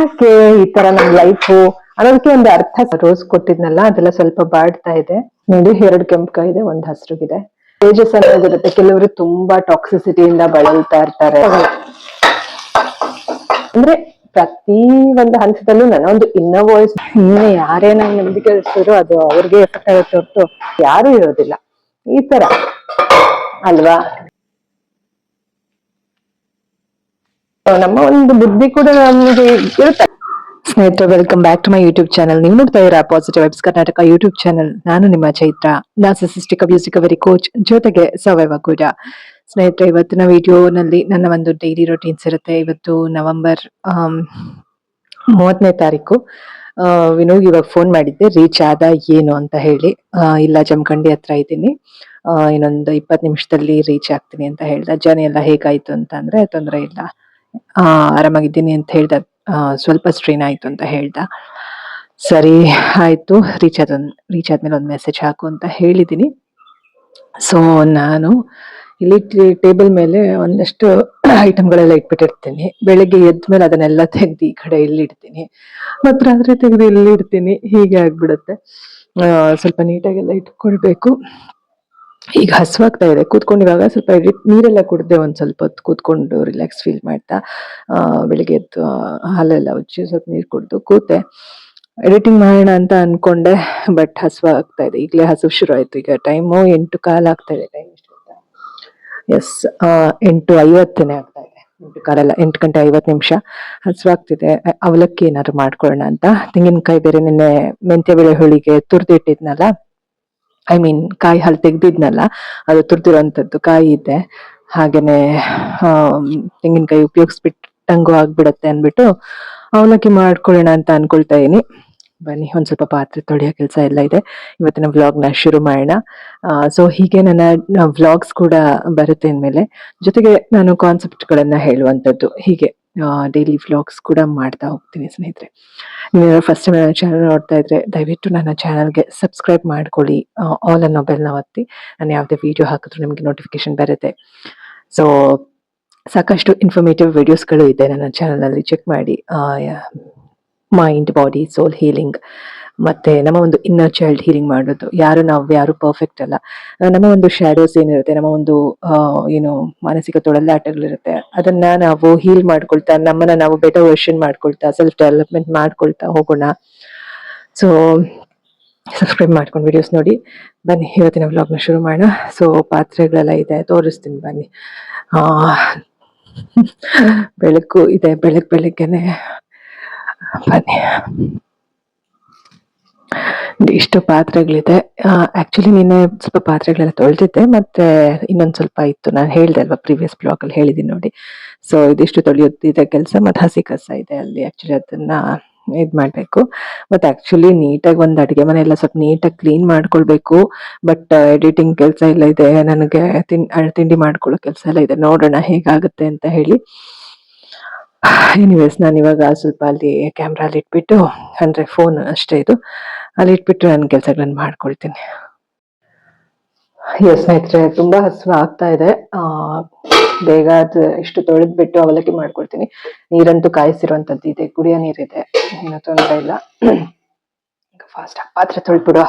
ಯಾಕೆ ಈ ತರ ನಮ್ ಲೈಫು ಅನ್ನೋದಕ್ಕೆ ಒಂದು ಅರ್ಥ. ರೋಸ್ ಕೊಟ್ಟಿದ್ನಲ್ಲ ಅದೆಲ್ಲ ಸ್ವಲ್ಪ ಬಾಡ್ತಾ ಇದೆ ನೋಡಿ. 2 ಕೆಂಪಕಾಯಿ ಇದೆ, 1 ಹಸಿರುಗಿದೆ. ಸ್ಟೇಜಸ್ ಅನ್ನೋದಿರುತ್ತೆ, ಕೆಲವರು ತುಂಬಾ ಟಾಕ್ಸಿಸಿಟಿಯಿಂದ ಬಳಲ್ತಾ ಇರ್ತಾರೆ. ಅಂದ್ರೆ ಪ್ರತಿ ಒಂದು ಹಂತದಲ್ಲೂ ನನ್ನ ಒಂದು ಇನ್ನರ್ ವಾಯ್ಸ್, ಇನ್ನು ಯಾರೇ ನಂಗೆ ನಂಬಿಕೆ ಇರಿಸಿದ್ರು ಅದು ಅವ್ರಿಗೆ ಎಫೆಕ್ಟ್ ಆಗುತ್ತೆ ಹೊರತು ಯಾರು ಇರೋದಿಲ್ಲ ಈ ತರ ಅಲ್ವಾ. ನಮ್ಮ ಒಂದು ಬುದ್ಧಿ ಕೂಡ ನಮಗೆ ಇರುತ್ತೆ. ಸ್ನೇಹಿತರೆ, welcome back to my YouTube channel. ನೀವು ನೋಡ್ತಾ ಇರಾ positive vibes Karnataka YouTube channel. ನಾನು ನಿಮ್ಮ Chaitra, narcissistic abusive recovery coach, ಜೊತೆಗೆ ಸರ್ವೈವರ್ ಕೂಡ. ಸ್ನೇಹಿತರೆ, ಇವತ್ತಿನ ವಿಡಿಯೋನಲ್ಲಿ ನನ್ನ ಒಂದು ಡೈಲಿ ರೊಟೀನ್ಸ್ ಇರುತ್ತೆ. ಇವತ್ತು ನವೆಂಬರ್ 30ನೇ ತಾರೀಕು. ವಿನೋಗ್ ಇವಾಗ ಫೋನ್ ಮಾಡಿದ್ದೆ ರೀಚ್ ಆದ ಏನು ಅಂತ ಹೇಳಿ. ಇಲ್ಲ, ಜಮಖಂಡಿ ಹತ್ರ ಇದ್ದೀನಿ, ಇನ್ನೊಂದು 20 ನಿಮಿಷದಲ್ಲಿ ರೀಚ್ ಆಗ್ತೀನಿ ಅಂತ ಹೇಳ್ದ. ಜರ್ನಿ ಎಲ್ಲ ಹೇಗಾಯ್ತು ಅಂತ ಅಂದ್ರೆ ತೊಂದರೆ ಇಲ್ಲ, ಆರಾಮಾಗಿದ್ದೀನಿ ಅಂತ ಹೇಳ್ದ. ಸ್ವಲ್ಪ ಸ್ಟ್ರೈನ್ ಆಯ್ತು ಅಂತ ಹೇಳ್ದ. ಸರಿ ಆಯ್ತು, ರೀಚ್ ಆದ್ಮೇಲೆ ಒಂದು ಮೆಸೇಜ್ ಹಾಕು ಅಂತ ಹೇಳಿದ್ದೀನಿ. ಸೊ ನಾನು ಇಲ್ಲಿ ಟೇಬಲ್ ಮೇಲೆ ಒಂದಷ್ಟು ಐಟಮ್ಗಳೆಲ್ಲ ಇಟ್ಬಿಟ್ಟಿರ್ತೀನಿ. ಬೆಳಿಗ್ಗೆ ಎದ್ಮೇಲೆ ಅದನ್ನೆಲ್ಲ ತೆಗ್ದು ಈ ಕಡೆ ಇಲ್ಲಿ ಇಡ್ತೀನಿ, ಮತ್ತೆ ರಾತ್ರಿ ತೆಗ್ದು ಇಲ್ಲಿ ಇಡ್ತೀನಿ. ಹೀಗೆ ಆಗ್ಬಿಡುತ್ತೆ. ಸ್ವಲ್ಪ ನೀಟಾಗೆಲ್ಲ ಇಟ್ಕೊಳ್ಬೇಕು. ಈಗ ಹಸುವಾಗ್ತಾ ಇದೆ, ಕೂತ್ಕೊಂಡು ಇವಾಗ ಸ್ವಲ್ಪ ನೀರೆಲ್ಲ ಕುಡ್ದೆ, ಒಂದ್ ಸ್ವಲ್ಪ ಹೊತ್ತು ಕೂತ್ಕೊಂಡು ರಿಲ್ಯಾಕ್ಸ್ ಫೀಲ್ ಮಾಡ್ತಾ ಬೆಳಿಗ್ಗೆ ಎದ್ದು ಹಾಲೆಲ್ಲ ಉಜ್ಜಿ ಸ್ವಲ್ಪ ನೀರು ಕುಡ್ದು ಕೂತೆ. ಎಡಿಟಿಂಗ್ ಮಾಡೋಣ ಅಂತ ಅನ್ಕೊಂಡೆ, ಬಟ್ ಹಸುವಾಗ್ತಾ ಇದೆ. ಈಗಲೇ ಹಸು ಶುರು ಆಯ್ತು. ಈಗ ಟೈಮು 8:15 ಆಗ್ತಾ ಇದೆ. ಟೈಮ್ ಎಸ್, 8:50 ಆಗ್ತಾ ಇದೆ. 8:15 8 ಗಂಟೆ 50 ನಿಮಿಷ. ಹಸುವಾಗ್ತಿದೆ. ಅವಲಕ್ಕಿ ಏನಾದ್ರು ಮಾಡ್ಕೊಳ್ಳೋಣ ಅಂತ. ತೆಂಗಿನಕಾಯಿ ಬೇರೆ ನಿನ್ನೆ ಮೆಂತ್ಯ ಬೆಳೆ ಹೋಳಿಗೆ ತುರ್ದಿಟ್ಟಿದ್ನಲ್ಲ, ಐ ಮೀನ್ ಕಾಯಿ ಹಾಲು ತೆಗ್ದಿದ್ನಲ್ಲ, ಅದು ತುರ್ದಿರೋಂಥದ್ದು ಕಾಯಿ ಇದೆ. ಹಾಗೇನೆ ತೆಂಗಿನಕಾಯಿ ಉಪಯೋಗಿಸ್ಬಿಟ್ಟಂಗೂ ಆಗ್ಬಿಡತ್ತೆ ಅನ್ಬಿಟ್ಟು ಅವಲಕ್ಕಿ ಮಾಡ್ಕೊಳ್ಳೋಣ ಅಂತ ಅನ್ಕೊಳ್ತಾ ಇದೀನಿ. ಬನ್ನಿ, ಒಂದ್ ಸ್ವಲ್ಪ ಪಾತ್ರೆ ತೊಳೆಯೋ ಕೆಲಸ ಎಲ್ಲ ಇದೆ. ಇವತ್ತಿನ ವ್ಲಾಗ್ನ ಶುರು ಮಾಡೋಣ. ಸೊ ಹೀಗೆ ನನ್ನ ವ್ಲಾಗ್ಸ್ ಕೂಡ ಬರುತ್ತೆ ಇನ್ಮೇಲೆ. ಜೊತೆಗೆ ನಾನು ಕಾನ್ಸೆಪ್ಟ್ಗಳನ್ನ ಹೇಳುವಂಥದ್ದು, ಹೀಗೆ ಡೈಲಿ ವ್ಲಾಗ್ಸ್ ಕೂಡ ಮಾಡ್ತಾ ಹೋಗ್ತೀನಿ. ಸ್ನೇಹಿತರೆ, ನೀವು ಫಸ್ಟ್ ನನ್ನ ಚಾನಲ್ ನೋಡ್ತಾ ಇದ್ರೆ ದಯವಿಟ್ಟು ನನ್ನ ಚಾನಲ್ಗೆ ಸಬ್ಸ್ಕ್ರೈಬ್ ಮಾಡ್ಕೊಳ್ಳಿ. ಆಲ್ ಅನ್ನೋ ಬೆಲ್ನ ಒತ್ತಿ, ನಾನು ಯಾವುದೇ ವಿಡಿಯೋ ಹಾಕಿದ್ರು ನಿಮಗೆ ನೋಟಿಫಿಕೇಶನ್ ಬರುತ್ತೆ. ಸೊ ಸಾಕಷ್ಟು ಇನ್ಫಾರ್ಮೇಟಿವ್ ವಿಡಿಯೋಸ್ಗಳು ಇದೆ ನನ್ನ ಚಾನಲಲ್ಲಿ, ಚೆಕ್ ಮಾಡಿ. ಮೈಂಡ್, ಬಾಡಿ, ಸೋಲ್ ಹೀಲಿಂಗ್, ಮತ್ತೆ ನಮ್ಮ ಒಂದು ಇನ್ನರ್ ಚೈಲ್ಡ್ ಹೀಲಿಂಗ್ ಮಾಡೋದು. ನಾವು ಯಾರು ಪರ್ಫೆಕ್ಟ್ ಅಲ್ಲ. ನಮ್ಮ ಒಂದು ಶ್ಯಾಡೋಸ್ ಏನಿರುತ್ತೆ, ನಮ್ಮ ಒಂದು ಏನು ಮಾನಸಿಕ ತೊಳಲಾಟಗಳಿರುತ್ತೆ, ಅದನ್ನ ನಾವು ಹೀಲ್ ಮಾಡ್ಕೊಳ್ತಾ, ನಮ್ಮನ್ನ ನಾವು ಬೆಟರ್ ವರ್ಷನ್ ಮಾಡ್ಕೊಳ್ತಾ, ಸೆಲ್ಫ್ ಡೆವಲಪ್ಮೆಂಟ್ ಮಾಡ್ಕೊಳ್ತಾ ಹೋಗೋಣ. ಸೊ ಸಬ್ಸ್ಕ್ರೈಬ್ ಮಾಡ್ಕೊಂಡು ವಿಡಿಯೋಸ್ ನೋಡಿ. ಬನ್ನಿ, ಇವತ್ತಿನ ವ್ಲಾಗ್ನ ಶುರು ಮಾಡೋಣ. ಸೊ ಪಾತ್ರೆಗಳೆಲ್ಲ ಇದೆ, ತೋರಿಸ್ತೀನಿ ಬನ್ನಿ. ಬೆಳಕು ಇದೆ, ಬೆಳಗ್ಗೆನೆ ಬನ್ನಿ. ಇಷ್ಟು ಪಾತ್ರೆಗಳಿದೆ. ಆಕ್ಚುಲಿ ನಿನ್ನೆ ಸ್ವಲ್ಪ ಪಾತ್ರೆಗಳೆಲ್ಲ ತೊಳೆದಿದ್ದೆ, ಮತ್ತೆ ಇನ್ನೊಂದ್ ಸ್ವಲ್ಪ ಇತ್ತು. ನಾನು ಹೇಳ್ದೆ ಅಲ್ವಾ, ಪ್ರೀವಿಯಸ್ ಬ್ಲಾಗ್ ಅಲ್ಲಿ ಹೇಳಿದೀನಿ ನೋಡಿ. ಸೊ ಇದಿಷ್ಟು ತೊಳೆಯೋದಿದೆ ಕೆಲಸ. ಮತ್ತೆ ಹಸಿ ಕಸ ಇದೆ ಅಲ್ಲಿ, ಆಕ್ಚುಲಿ ಅದನ್ನ ಇದ್ ಮಾಡ್ಬೇಕು. ಮತ್ತೆ ಆಕ್ಚುಲಿ ನೀಟಾಗಿ ಒಂದ್ ಅಡಿಗೆ ಮನೆ ಎಲ್ಲ ಸ್ವಲ್ಪ ನೀಟಾಗಿ ಕ್ಲೀನ್ ಮಾಡ್ಕೊಳ್ಬೇಕು. ಬಟ್ ಎಡಿಟಿಂಗ್ ಕೆಲಸ ಎಲ್ಲ ಇದೆ ನನಗೆ, ತಿಂಡಿ ಮಾಡ್ಕೊಳ್ಳೋ ಕೆಲಸ ಎಲ್ಲ ಇದೆ. ನೋಡೋಣ ಹೇಗಾಗುತ್ತೆ ಅಂತ ಹೇಳಿ. ಎನಿವೇಸ್, ನಾನು ಇವಾಗ ಸ್ವಲ್ಪ ಅಲ್ಲಿ ಕ್ಯಾಮ್ರಲ್ಲಿ ಇಟ್ಬಿಟ್ಟು, ಅಂದ್ರೆ ಫೋನ್ ಅಷ್ಟೇ ಇದು, ಅಲ್ಲಿ ಇಟ್ಬಿಟ್ಟು ನನ್ನ ಕೆಲಸಗಳನ್ನ ಮಾಡ್ಕೊಳ್ತೀನಿ. ಸ್ನೇಹಿತರೆ, ತುಂಬಾ ಹಸಿವು ಆಗ್ತಾ ಇದೆ. ಬೇಗ ಅದು ಇಷ್ಟು ತೊಳೆದ್ಬಿಟ್ಟು ಅವಲಕ್ಕಿ ಮಾಡ್ಕೊಳ್ತೀನಿ. ನೀರಂತೂ ಕಾಯಿಸಿರುವಂತದ್ದು ಇದೆ, ಕುಡಿಯೋ ನೀರಿದೆ, ಏನೂ ತೊಂದರೆ ಇಲ್ಲ. ಈಗ ಫಾಸ್ಟ್ ಆಗಿ ಪಾತ್ರೆ ತೊಳ್ಬಿಡುವ.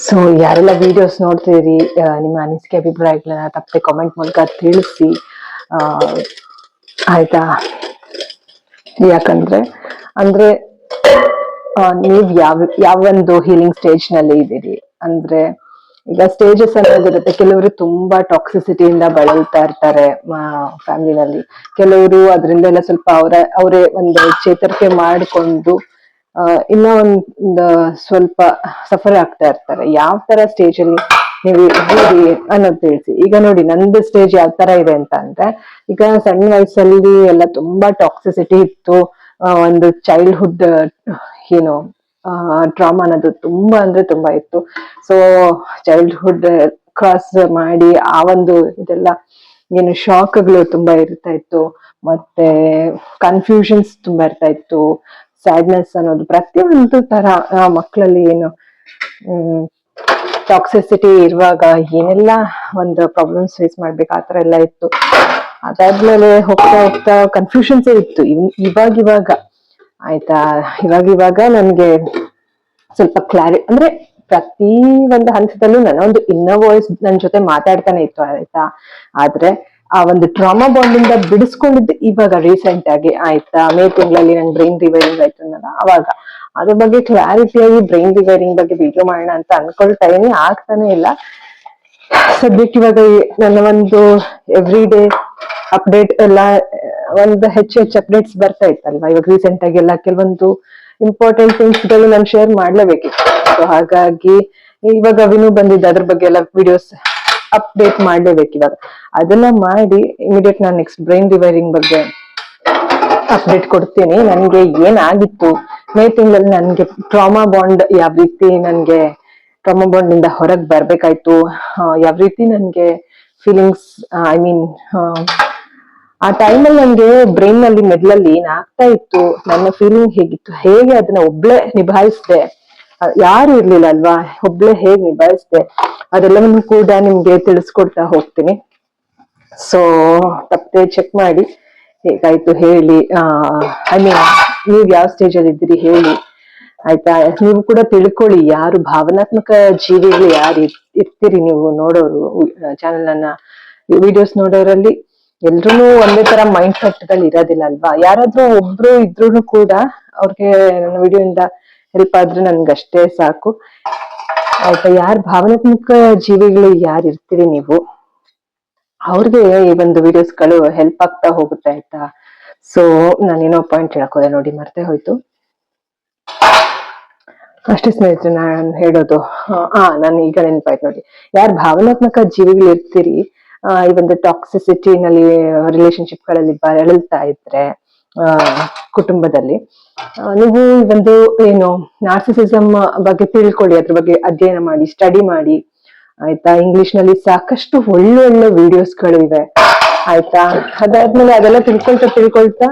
ಸೊ ಯಾರೆಲ್ಲ ವಿಡಿಯೋಸ್ ನೋಡ್ತೀರಿ, ನಿಮ್ಮ ಅನಿಸಿಕೆ ಅಭಿಪ್ರಾಯಗಳನ್ನ ತಪ್ಪದೆ ಕಾಮೆಂಟ್ ಮೂಲಕ ತಿಳಿಸಿ, ಆಯ್ತಾ? ಯಾಕಂದ್ರೆ ನೀವ್ ಯಾವೊಂದು ಹೀಲಿಂಗ್ ಸ್ಟೇಜ್ ನಲ್ಲಿ ಇದ್ದೀರಿ ಅಂದ್ರೆ, ಈಗ ಸ್ಟೇಜಸ್ ಅನ್ನೋದಿರುತ್ತೆ. ಕೆಲವರು ತುಂಬಾ ಟಾಕ್ಸಿಸಿಟಿಯಿಂದ ಬಳಲ್ತಾ ಇರ್ತಾರೆ ಫ್ಯಾಮಿಲಿನಲ್ಲಿ. ಕೆಲವರು ಅದರಿಂದೆಲ್ಲ ಸ್ವಲ್ಪ ಅವರೇ ಒಂದು ಚೇತರಿಕೆ ಮಾಡಿಕೊಂಡು ಇನ್ನ ಒಂದು ಸ್ವಲ್ಪ ಸಫರ್ ಆಗ್ತಾ ಇರ್ತಾರೆ. ಯಾವ ತರ ಸ್ಟೇಜ್ ಅಲ್ಲಿ ನೀವು ಇದ್ದೀರಿ ಅನ್ನೋದು ತಿಳಿಸಿ. ಈಗ ನೋಡಿ, ನಂದು ಸ್ಟೇಜ್ ಯಾವ ತರ ಇದೆ ಅಂತ ಅಂದ್ರೆ, ಈಗ ಸಣ್ಣ ವಯಸ್ಸಲ್ಲಿ ಎಲ್ಲ ತುಂಬಾ ಟಾಕ್ಸಿಸಿಟಿ ಇತ್ತು. ಒಂದು ಚೈಲ್ಡ್ಹುಡ್ ಏನು ಟ್ರಾಮಾ ಅನ್ನೋದು ತುಂಬಾ ಅಂದ್ರೆ ತುಂಬಾ ಇತ್ತು. ಸೊ ಚೈಲ್ಡ್ಹುಡ್ ಕ್ರಾಸ್ ಮಾಡಿ ಆ ಒಂದು ಇದೆಲ್ಲ ಏನು ಶಾಕ್ಗಳು ತುಂಬಾ ಇರ್ತಾ ಇತ್ತು. ಮತ್ತೆ ಕನ್ಫ್ಯೂಷನ್ಸ್ ತುಂಬಾ ಇರ್ತಾ ಇತ್ತು. ಸ್ಯಾಡ್ನೆಸ್ ಅನ್ನೋದು ಪ್ರತಿಯೊಂದು ತರ ಮಕ್ಕಳಲ್ಲಿ ಏನು ಟಾಕ್ಸಿಸಿಟಿ ಇರುವಾಗ ಏನೆಲ್ಲ ಒಂದು ಪ್ರಾಬ್ಲಮ್ಸ್ ಫೇಸ್ ಮಾಡ್ಬೇಕು ಆತರ ಎಲ್ಲ ಇತ್ತು. ಅದಾದ್ಮೇಲೆ ಹೋಗ್ತಾ ಹೋಗ್ತಾ ಕನ್ಫ್ಯೂಷನ್ಸೇ ಇತ್ತು. ಇವಾಗ ಆಯ್ತಾ, ಇವಾಗ ನನ್ಗೆ ಸ್ವಲ್ಪ ಅಂದ್ರೆ ಪ್ರತಿ ಒಂದು ಹಂತದಲ್ಲೂ ನನ್ನ ಒಂದು ಇನ್ನರ್ ವಾಯ್ಸ್ ನನ್ ಜೊತೆ ಮಾತಾಡ್ತಾನೆ ಇತ್ತು ಆಯ್ತಾ. ಆದ್ರೆ ಆ ಒಂದು ಟ್ರಾಮಾ ಬಾಂಡ್ ಇಂದ ಬಿಡಿಸ್ಕೊಂಡಿದ್ದು ಇವಾಗ ರೀಸೆಂಟ್ ಆಗಿ ಆಯ್ತಾ. ಮೇ ತಿಂಗಳಲ್ಲಿ ನನ್ ಬ್ರೈನ್ ರಿವೈರಿಂಗ್ ಆಯ್ತು ಅವಾಗ ಅದ್ರ ಬಗ್ಗೆ ಕ್ಲಾರಿಟಿಯಾಗಿ ಬ್ರೈನ್ ರಿವೈರಿಂಗ್ ಬಗ್ಗೆ ವಿಡಿಯೋ ಮಾಡೋಣ ಅಂತ ಅನ್ಕೊಳ್ತಾ ಇದೀನಿ, ಆಗ್ತಾನೆ ಇಲ್ಲ. ಸದ್ಯಕ್ಕೆ ಇವಾಗ ನನ್ನ ಒಂದು ಎವ್ರಿ ಡೇ ಅಪ್ಡೇಟ್ ಎಲ್ಲ ಒಂದು ಹೆಚ್ಚು ಅಪ್ಡೇಟ್ಸ್ ಬರ್ತಾ ಇತ್ತಲ್ವಾ. ಇವಾಗ ರೀಸೆಂಟ್ ಆಗಿ ಎಲ್ಲ ಕೆಲವೊಂದು ಇಂಪಾರ್ಟೆಂಟ್ ಥಿಂಗ್ಸ್ ಗಳು ನಾನು ಶೇರ್ ಮಾಡ್ಲೇಬೇಕಿತ್ತು. ಸೊ ಹಾಗಾಗಿ ಇವಾಗ ವಿನು ಬಂದಿದ್ದ ಅದ್ರ ಬಗ್ಗೆ ಎಲ್ಲ ವಿಡಿಯೋಸ್ ಅಪ್ಡೇಟ್ ಮಾಡ್ಲೇಬೇಕು. ಇವಾಗ ಅದೆಲ್ಲ ಮಾಡಿ ಇಮಿಡಿಯೇಟ್ ನಾನು ನೆಕ್ಸ್ಟ್ ಬ್ರೈನ್ ರಿವೈರಿಂಗ್ ಬಗ್ಗೆ ಅಪ್ಡೇಟ್ ಕೊಡ್ತೀನಿ. ನನ್ಗೆ ಏನಾಗಿತ್ತು ಮೇ ತಿಂಗಳಲ್ಲಿ, ನನ್ಗೆ ಟ್ರಾಮಾ ಬಾಂಡ್ ಯಾವ ರೀತಿ ನನ್ಗೆ ಟ್ರಾಮಾ ಬಾಂಡ್ ಇಂದ ಹೊರಗ್ ಬರ್ಬೇಕಾಯ್ತು, ಯಾವ ರೀತಿ ನನ್ಗೆ ಫೀಲಿಂಗ್ಸ್ ಐ ಮೀನ್ ಆ ಟೈಮಲ್ಲಿ ನನ್ಗೆ ಬ್ರೈನ್ ನಲ್ಲಿ ಮೆದ್ಲಲ್ಲಿ ಏನಾಗ್ತಾ ಇತ್ತು, ನನ್ನ ಫೀಲಿಂಗ್ ಹೇಗಿತ್ತು, ಹೇಗೆ ಅದನ್ನ ಒಬ್ಳೆ ನಿಭಾಯಿಸ್ದೆ, ಯಾರು ಇರ್ಲಿಲ್ಲ ಅಲ್ವಾ, ಒಬ್ಳೆ ಹೇಗ್ ನಿಭಾಯಿಸ್ದೆ, ಅದೆಲ್ಲವನ್ನು ಕೂಡ ನಿಮ್ಗೆ ತಿಳಿಸ್ಕೊಡ್ತಾ ಹೋಗ್ತೀನಿ. ಸೊ ತಪ್ಪದೆ ಚೆಕ್ ಮಾಡಿ ಹೇಗಾಯ್ತು ಹೇಳಿ. ಐ ಮೀನ್ ನೀವ್ ಯಾವ ಸ್ಟೇಜ್ ಅಲ್ಲಿ ಇದ್ದೀರಿ ಹೇಳಿ ಆಯ್ತಾ. ನೀವು ಕೂಡ ತಿಳ್ಕೊಳ್ಳಿ ಯಾರು ಭಾವನಾತ್ಮಕ ಜೀವಿಗಳು ಯಾರು ಇರ್ತೀರಿ ನೀವು ನೋಡೋರು, ಚಾನೆಲ್ ಅನ್ನ ವಿಡಿಯೋಸ್ ನೋಡೋರಲ್ಲಿ ಎಲ್ರು ಒಂದೇ ತರ ಮೈಂಡ್ ಸೆಟ್ ಗಳು ಇರೋದಿಲ್ಲ ಅಲ್ವಾ. ಯಾರಾದ್ರೂ ಒಬ್ರು ಇದ್ರು ಕೂಡ ಅವ್ರಿಗೆ ನನ್ನ ವಿಡಿಯೋ ಇಂದ ಹೆಲ್ಪ್ ಆದ್ರೆ ನನ್ಗಷ್ಟೇ ಸಾಕು ಆಯ್ತಾ. ಯಾರು ಭಾವನಾತ್ಮಕ ಜೀವಿಗಳು ಯಾರು ಇರ್ತೀರಿ ನೀವು, ಅವ್ರಿಗೆ ಈ ಒಂದು ವಿಡಿಯೋಸ್ ಗಳು ಹೆಲ್ಪ್ ಆಗ್ತಾ ಹೋಗುತ್ತೆ ಆಯ್ತಾ. ಸೊ ನಾನೇನೋ ಪಾಯಿಂಟ್ ಹೇಳಕೋದೆ ನೋಡಿ, ಮರ್ತೆ ಹೋಯ್ತು. ಅಷ್ಟೇ ಸ್ನೇಹಿತರೆ ನಾನು ಹೇಳೋದು. ನಾನು ಈಗ ನೆನಪಾಯ್ತು ನೋಡಿ, ಯಾರು ಭಾವನಾತ್ಮಕ ಜೀವಿಗಳು ಇರ್ತೀರಿ, ಈ ಒಂದು ಟಾಕ್ಸಿಸಿಟಿ ನಲ್ಲಿ ರಿಲೇಶನ್ಶಿಪ್ ಗಳಲ್ಲಿ ಬಳಲ್ತಾ ಇದ್ರೆ ಕುಟುಂಬದಲ್ಲಿ, ನೀವು ಈ ಒಂದು ಏನು ನಾರ್ಸಿಸಿಸಮ್ ಬಗ್ಗೆ ತಿಳ್ಕೊಳ್ಳಿ, ಅದ್ರ ಬಗ್ಗೆ ಅಧ್ಯಯನ ಮಾಡಿ, ಸ್ಟಡಿ ಮಾಡಿ ಆಯ್ತಾ. ಇಂಗ್ಲಿಷ್ ನಲ್ಲಿ ಸಾಕಷ್ಟು ಒಳ್ಳೊಳ್ಳೆ ವಿಡಿಯೋಸ್ ಗಳು ಇವೆ ಆಯ್ತಾ. ಅದಾದ್ಮೇಲೆ ಅದೆಲ್ಲ ತಿಳ್ಕೊಳ್ತಾ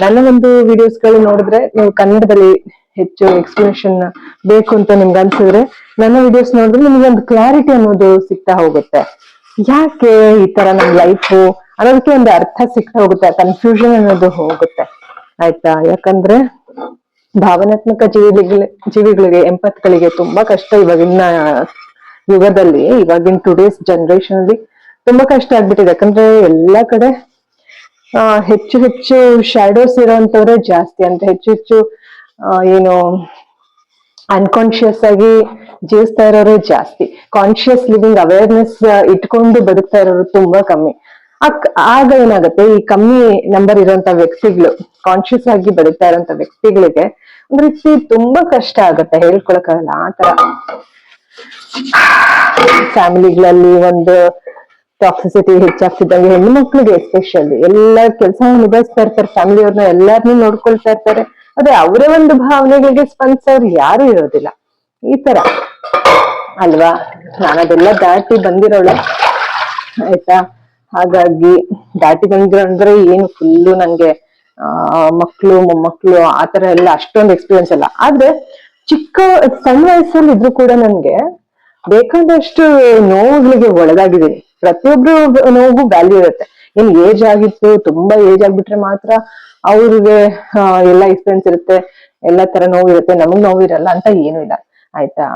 ನನ್ನ ಒಂದು ವಿಡಿಯೋಸ್ ಗಳು ನೋಡಿದ್ರೆ, ನೀವು ಕನ್ನಡದಲ್ಲಿ ಹೆಚ್ಚು ಎಕ್ಸ್ಪ್ಲನೇಷನ್ ಬೇಕು ಅಂತ ನಿಮ್ಗೆ ಅನ್ಸಿದ್ರೆ ನನ್ನ ವಿಡಿಯೋಸ್ ನೋಡಿದ್ರೆ ನಿಮ್ಗೆ ಒಂದು ಕ್ಲಾರಿಟಿ ಅನ್ನೋದು ಸಿಗ್ತಾ ಹೋಗುತ್ತೆ. ಯಾಕೆ ಈ ತರ ನಮ್ ಲೈಫು ಅನ್ನೋದಕ್ಕೆ ಒಂದು ಅರ್ಥ ಸಿಗ್ತಾ ಹೋಗುತ್ತೆ, ಕನ್ಫ್ಯೂಷನ್ ಅನ್ನೋದು ಹೋಗುತ್ತೆ ಆಯ್ತಾ. ಯಾಕಂದ್ರೆ ಭಾವನಾತ್ಮಕ ಜೀವಿಗಳಿಗೆ ಎಂಪತ್ಗಳಿಗೆ ತುಂಬಾ ಕಷ್ಟ ಇವಾಗಿನ ಯುಗದಲ್ಲಿ, ಇವಾಗಿನ ಟುಡೇಸ್ ಜನರೇಷನ್ ಅಲ್ಲಿ ತುಂಬಾ ಕಷ್ಟ ಆಗ್ಬಿಟ್ಟಿದೆ. ಯಾಕಂದ್ರೆ ಎಲ್ಲಾ ಕಡೆ ಹೆಚ್ಚು ಶ್ಯಾಡೋಸ್ ಇರೋಂಥವ್ರೆ ಜಾಸ್ತಿ ಅಂತ, ಹೆಚ್ಚು ಏನು ಅನ್ಕಾನ್ಶಿಯಸ್ ಆಗಿ ಜೀವಿಸ್ತಾ ಇರೋರು ಜಾಸ್ತಿ, ಕಾನ್ಶಿಯಸ್ ಲಿವಿಂಗ್ ಅವೇರ್ನೆಸ್ ಇಟ್ಕೊಂಡು ಬದುಕ್ತಾ ಇರೋರು ತುಂಬಾ ಕಮ್ಮಿ. ಆಗ ಏನಾಗುತ್ತೆ, ಈ ಕಮ್ಮಿ ನಂಬರ್ ಇರುವಂತ ವ್ಯಕ್ತಿಗಳು, ಕಾನ್ಶಿಯಸ್ ಆಗಿ ಬದುಕ್ತಾ ಇರೋಂತ ವ್ಯಕ್ತಿಗಳಿಗೆ ಒಂದ್ ರೀತಿ ತುಂಬಾ ಕಷ್ಟ ಆಗುತ್ತೆ, ಹೇಳ್ಕೊಳಕ್ಕಾಗಲ್ಲ ಆ ತರ. ಫ್ಯಾಮಿಲಿಗಳಲ್ಲಿ ಒಂದು ಟಾಕ್ಸಿಸಿಟಿ ಹೆಚ್ಚಾಗ್ತಿದ್ದಂಗೆ ಹೆಣ್ಣು ಮಕ್ಳಿಗೆ ಎಸ್ಪೆಷಲಿ ಎಲ್ಲ ಕೆಲಸ ನಿಭಾಯಿಸ್ತಾ ಇರ್ತಾರೆ, ಫ್ಯಾಮಿಲಿಯವ್ರನ್ನ ಎಲ್ಲಾರನ್ನೂ ನೋಡ್ಕೊಳ್ತಾ ಇರ್ತಾರೆ, ಆದ್ರೆ ಅವರೇ ಒಂದು ಭಾವನೆಗಳಿಗೆ ಸ್ಪಂದಿಸೋರು ಯಾರು ಇರೋದಿಲ್ಲ. ಈ ತರ ಅಲ್ವಾ. ನಾನದೆಲ್ಲ ದಾಟಿ ಬಂದಿರೋಳೆ ಆಯ್ತಾ. ಹಾಗಾಗಿ ದಾಟಿ ಬಂದಿರೋ ಅಂದ್ರೆ ಏನು ಫುಲ್ಲು ನಂಗೆ ಮಕ್ಳು ಮೊಮ್ಮಕ್ಳು ಆತರ ಎಲ್ಲ ಅಷ್ಟೊಂದು ಎಕ್ಸ್ಪೀರಿಯನ್ಸ್ ಅಲ್ಲ. ಆದ್ರೆ ಸಣ್ಣ ವಯಸ್ಸಲ್ಲಿ ಇದ್ರು ಕೂಡ ನನ್ಗೆ ಬೇಕಾದಷ್ಟು ನೋವುಗಳಿಗೆ ಒಳಗಾಗಿದ್ದೀನಿ. ಪ್ರತಿಯೊಬ್ರು ನೋವು ವ್ಯಾಲ್ಯೂ ಇರುತ್ತೆ. ಏನ್ ಏಜ್ ಆಗಿತ್ತು, ತುಂಬಾ ಏಜ್ ಆಗ್ಬಿಟ್ರೆ ಮಾತ್ರ ಅವ್ರಿಗೆ ಎಲ್ಲಾ ಎಕ್ಸ್ಪೀರಿಯನ್ಸ್ ಇರುತ್ತೆ, ಎಲ್ಲಾ ತರ ನೋವು ಇರುತ್ತೆ, ನಮಗ್ ನೋವು ಇರಲ್ಲ ಅಂತ ಏನು ಇಲ್ಲ ಆಯ್ತಾ.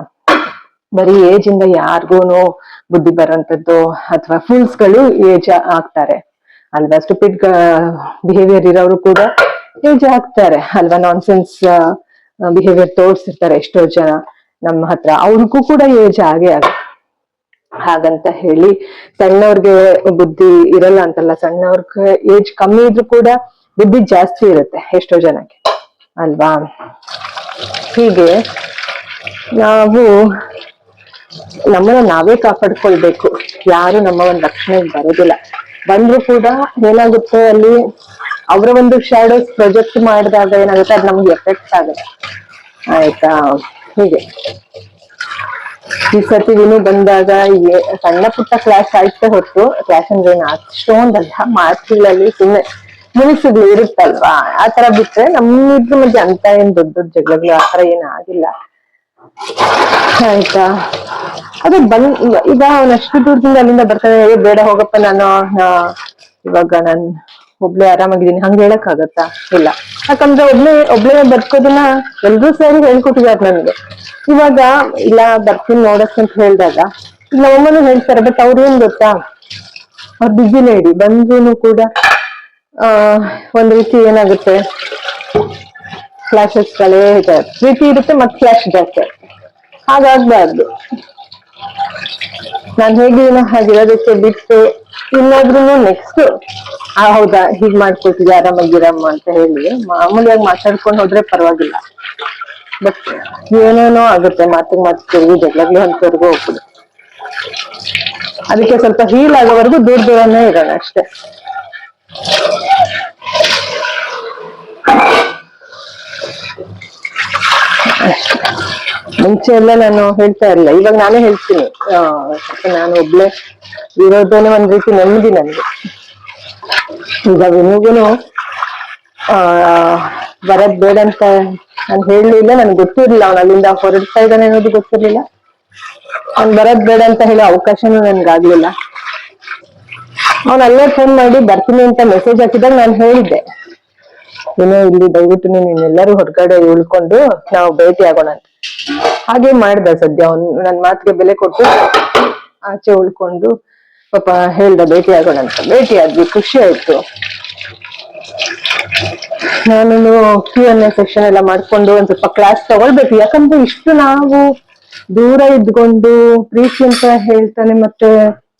ಬರೀ ಏಜ್ ಇಂದ ಯಾರಿಗೂನು ಬುದ್ಧಿ ಬರೋಂಥದ್ದು ಅಥವಾ ಫೂಲ್ಸ್ ಗಳು ಏಜ್ ಆಗ್ತಾರೆ ಅಲ್ವಾ. ಸ್ಟುಪಿಡ್ ಬಿಹೇವಿಯರ್ ಇರೋರು ಕೂಡ ಏಜ್ ಆಗ್ತಾರೆ ಅಲ್ವಾ. ನಾನ್ಸೆನ್ಸ್ ಬಿಹೇವಿಯರ್ ತೋರ್ಸಿರ್ತಾರೆ ಎಷ್ಟೋ ಜನ ನಮ್ಮ ಹತ್ರ, ಅವ್ರಿಗೂ ಕೂಡ ಏಜ್ ಆಗೇ ಆಗುತ್ತೆ. ಹಾಗಂತ ಹೇಳಿ ಸಣ್ಣವ್ರಿಗೆ ಬುದ್ಧಿ ಇರಲ್ಲ ಅಂತಲ್ಲ, ಸಣ್ಣವ್ರಿಗೆ ಏಜ್ ಕಮ್ಮಿ ಇದ್ರು ಕೂಡ ಬುದ್ಧಿ ಜಾಸ್ತಿ ಇರುತ್ತೆ ಎಷ್ಟೋ ಜನಕ್ಕೆ ಅಲ್ವಾ. ಹೀಗೆ ನಾವು ನಮ್ಮನ್ನ ನಾವೇ ಕಾಪಾಡ್ಕೊಳ್ಬೇಕು, ಯಾರು ನಮ್ಮ ಒಂದು ರಕ್ಷಣೆಗೆ ಬರೋದಿಲ್ಲ. ಬಂದ್ರು ಕೂಡ ಏನಾಗುತ್ತೆ, ಅಲ್ಲಿ ಅವರ ಒಂದು ಶಾಡೋಸ್ ಪ್ರೊಜೆಕ್ಟ್ ಮಾಡಿದಾಗ ಏನಾಗುತ್ತೆ, ಅದು ನಮ್ಗೆ ಎಫೆಕ್ಟ್ ಆಗುತ್ತೆ ಆಯ್ತಾ. ಹೀಗೆ ಈ ಸರ್ತಿ ವಿನು ಬಂದಾಗ ಸಣ್ಣ ಪುಟ್ಟ ಕ್ಲಾಸ್ ಆಯ್ತಾ ಹೊತ್ತು, ಕ್ಲಾಸ್ ಅಂದ್ರೆ ಅಷ್ಟೊಂದಲ್ಲ, ಮಾರ್ಕ್ಸ್ಗಳಲ್ಲಿ ಸುಮ್ಮನೆ ಮುನಿಸುಗಳು ಇರುತ್ತಲ್ವಾ, ಆತರ ಬಿಟ್ರೆ ನಮ್ಮಿದ್ರ ಮಧ್ಯೆ ಅಂತ ಏನ್ ದೊಡ್ಡ ದೊಡ್ಡ ಜಗಳಗಳು ಆತರ ಏನ್ ಆಗಿಲ್ಲ. ಆಯ್ತಾ, ಅದೇ ಈಗ ಅವನಷ್ಟು ದೂರದಿಂದ ಅಲ್ಲಿಂದ ಬರ್ತಾನೆ, ಬೇಡ ಹೋಗಪ್ಪ ನಾನು ಇವಾಗ ನಾನ್ ಒಬ್ಳೆ ಆರಾಮಾಗಿದ್ದೀನಿ ಹಂಗ ಹೇಳಕ್ ಆಗತ್ತಾ? ಇಲ್ಲ. ಯಾಕಂದ್ರೆ ಒಬ್ಳೆ ಬದುಕೋದನ್ನ ಎಲ್ರೂ ಸೇರಿ ಹೇಳ್ಕೊಟ್ಟಿದ್ದಾರೆ ನನ್ಗೆ. ಇವಾಗ ಇಲ್ಲ ಬರ್ತೀನಿ ನೋಡಕ್ ಅಂತ ಹೇಳಿದಾಗ ನಮ್ಮಮ್ಮನೂ ಹೇಳ್ತಾರೆ, ಬಟ್ ಅವ್ರು ಏನ್ ಗೊತ್ತಾ, ಅವ್ರು ಬಿಸಿ ಲೇಡಿ ಬಂದ್ರೂ ಕೂಡ ಒಂದ್ ರೀತಿ ಏನಾಗುತ್ತೆ, ಫ್ಲಾಶಸ್ ಗಳೇ ಪ್ರೀತಿ ಇರುತ್ತೆ ಮತ್ತೆ ಫ್ಲಾಶ್ ಜಾಸ್ತಿ. ಹಾಗಾಗ್ಬಾರ್ದು. ನಾನ್ ಹೇಗಿದ್ದೀನೋ ಹಾಗಿರೋದಕ್ಕೆ ಬಿಟ್ಟು ಇನ್ನಾದ್ರೂ ನೆಕ್ಸ್ಟ್ ಹೌದಾ ಹೀಗ್ ಮಾಡ್ಕೊತಿದ್ದೆ ಆರಾಮಾಗಿರಮ್ಮ ಅಂತ ಹೇಳಿ ಮಾಮೂಲಿಯಾಗಿ ಮಾತಾಡ್ಕೊಂಡು ಹೋದ್ರೆ ಪರವಾಗಿಲ್ಲ. ಬಟ್ ಏನೇನೋ ಆಗುತ್ತೆ, ಮಾತಿಗೆ ಮಾತು ತಿರುಗಿ ಜಗಳಗಳು ಅಂತವರೆಗೂ ಹೋಗ್ಬಿಡು. ಅದಕ್ಕೆ ಸ್ವಲ್ಪ ಹೀಲ್ ಆಗೋವರೆಗೂ ದೂರ ದೂರನೇ ಇರೋಣ ಅಷ್ಟೇ. ಮುಂಚೆ ಎಲ್ಲ ನಾನು ಹೇಳ್ತಾ ಇರಲಿಲ್ಲ, ಇವಾಗ ನಾನೇ ಹೇಳ್ತೀನಿ. ನಾನು ಒಬ್ಳೆ ಇರೋದೇನೆ ಒಂದ್ ರೀತಿ ನೆಮ್ಮದಿ ನನ್ಗೆ. ಈಗ ವಿನುಗುನು ಬರದ್ ಬೇಡ ಅಂತ ನಾನು ಹೇಳಲಿಲ್ಲ, ನನ್ಗೆ ಗೊತ್ತಿರ್ಲಿಲ್ಲ ಅವ್ನು ಅಲ್ಲಿಂದ ಹೊರಡ್ತಾ ಇದ್ದಾನೆ ಅನ್ನೋದು ಗೊತ್ತಿರ್ಲಿಲ್ಲ. ಅವ್ನು ಬರದ್ ಬೇಡ ಅಂತ ಹೇಳೋ ಅವಕಾಶನೂ ನನ್ಗಾಗ್ಲಿಲ್ಲ. ಅವ್ನು ಅಲ್ಲೇ ಫೋನ್ ಮಾಡಿ ಬರ್ತೀನಿ ಅಂತ ಮೆಸೇಜ್ ಹಾಕಿದಾಗ ನಾನು ಹೇಳಿದ್ದೆ, ಏನೋ ಇಲ್ಲಿ ದಯವಿಟ್ಟು ನೀನೆಲ್ಲರೂ ಹೊರಗಡೆ ಉಳ್ಕೊಂಡು ನಾವು ಭೇಟಿ ಆಗೋಣ ಅಂತ. ಹಾಗೆ ಮಾಡ್ದ. ಸದ್ಯ ಅವ್ನು ನನ್ ಮಾತಿಗೆ ಬೆಲೆ ಕೊಟ್ಟು ಆಚೆ ಉಳ್ಕೊಂಡು ಪಾಪ ಹೇಳ್ದ ಭೇಟಿ ಆಗೋಣ ಅಂತ. ಭೇಟಿ ಆದ್ವಿ, ಖುಷಿ ಆಯ್ತು. ನಾನು Q&A ಸೆಷನ್ ಎಲ್ಲ ಮಾಡ್ಕೊಂಡು ಒಂದ್ ಸ್ವಲ್ಪ ಕ್ಲಾಸ್ ತಗೊಳ್ಬೇಕು. ಯಾಕಂದ್ರೆ ಇಷ್ಟು ನಾವು ದೂರ ಇದ್ಕೊಂಡು ಪ್ರೀತಿ ಅಂತ ಹೇಳ್ತಾನೆ ಮತ್ತೆ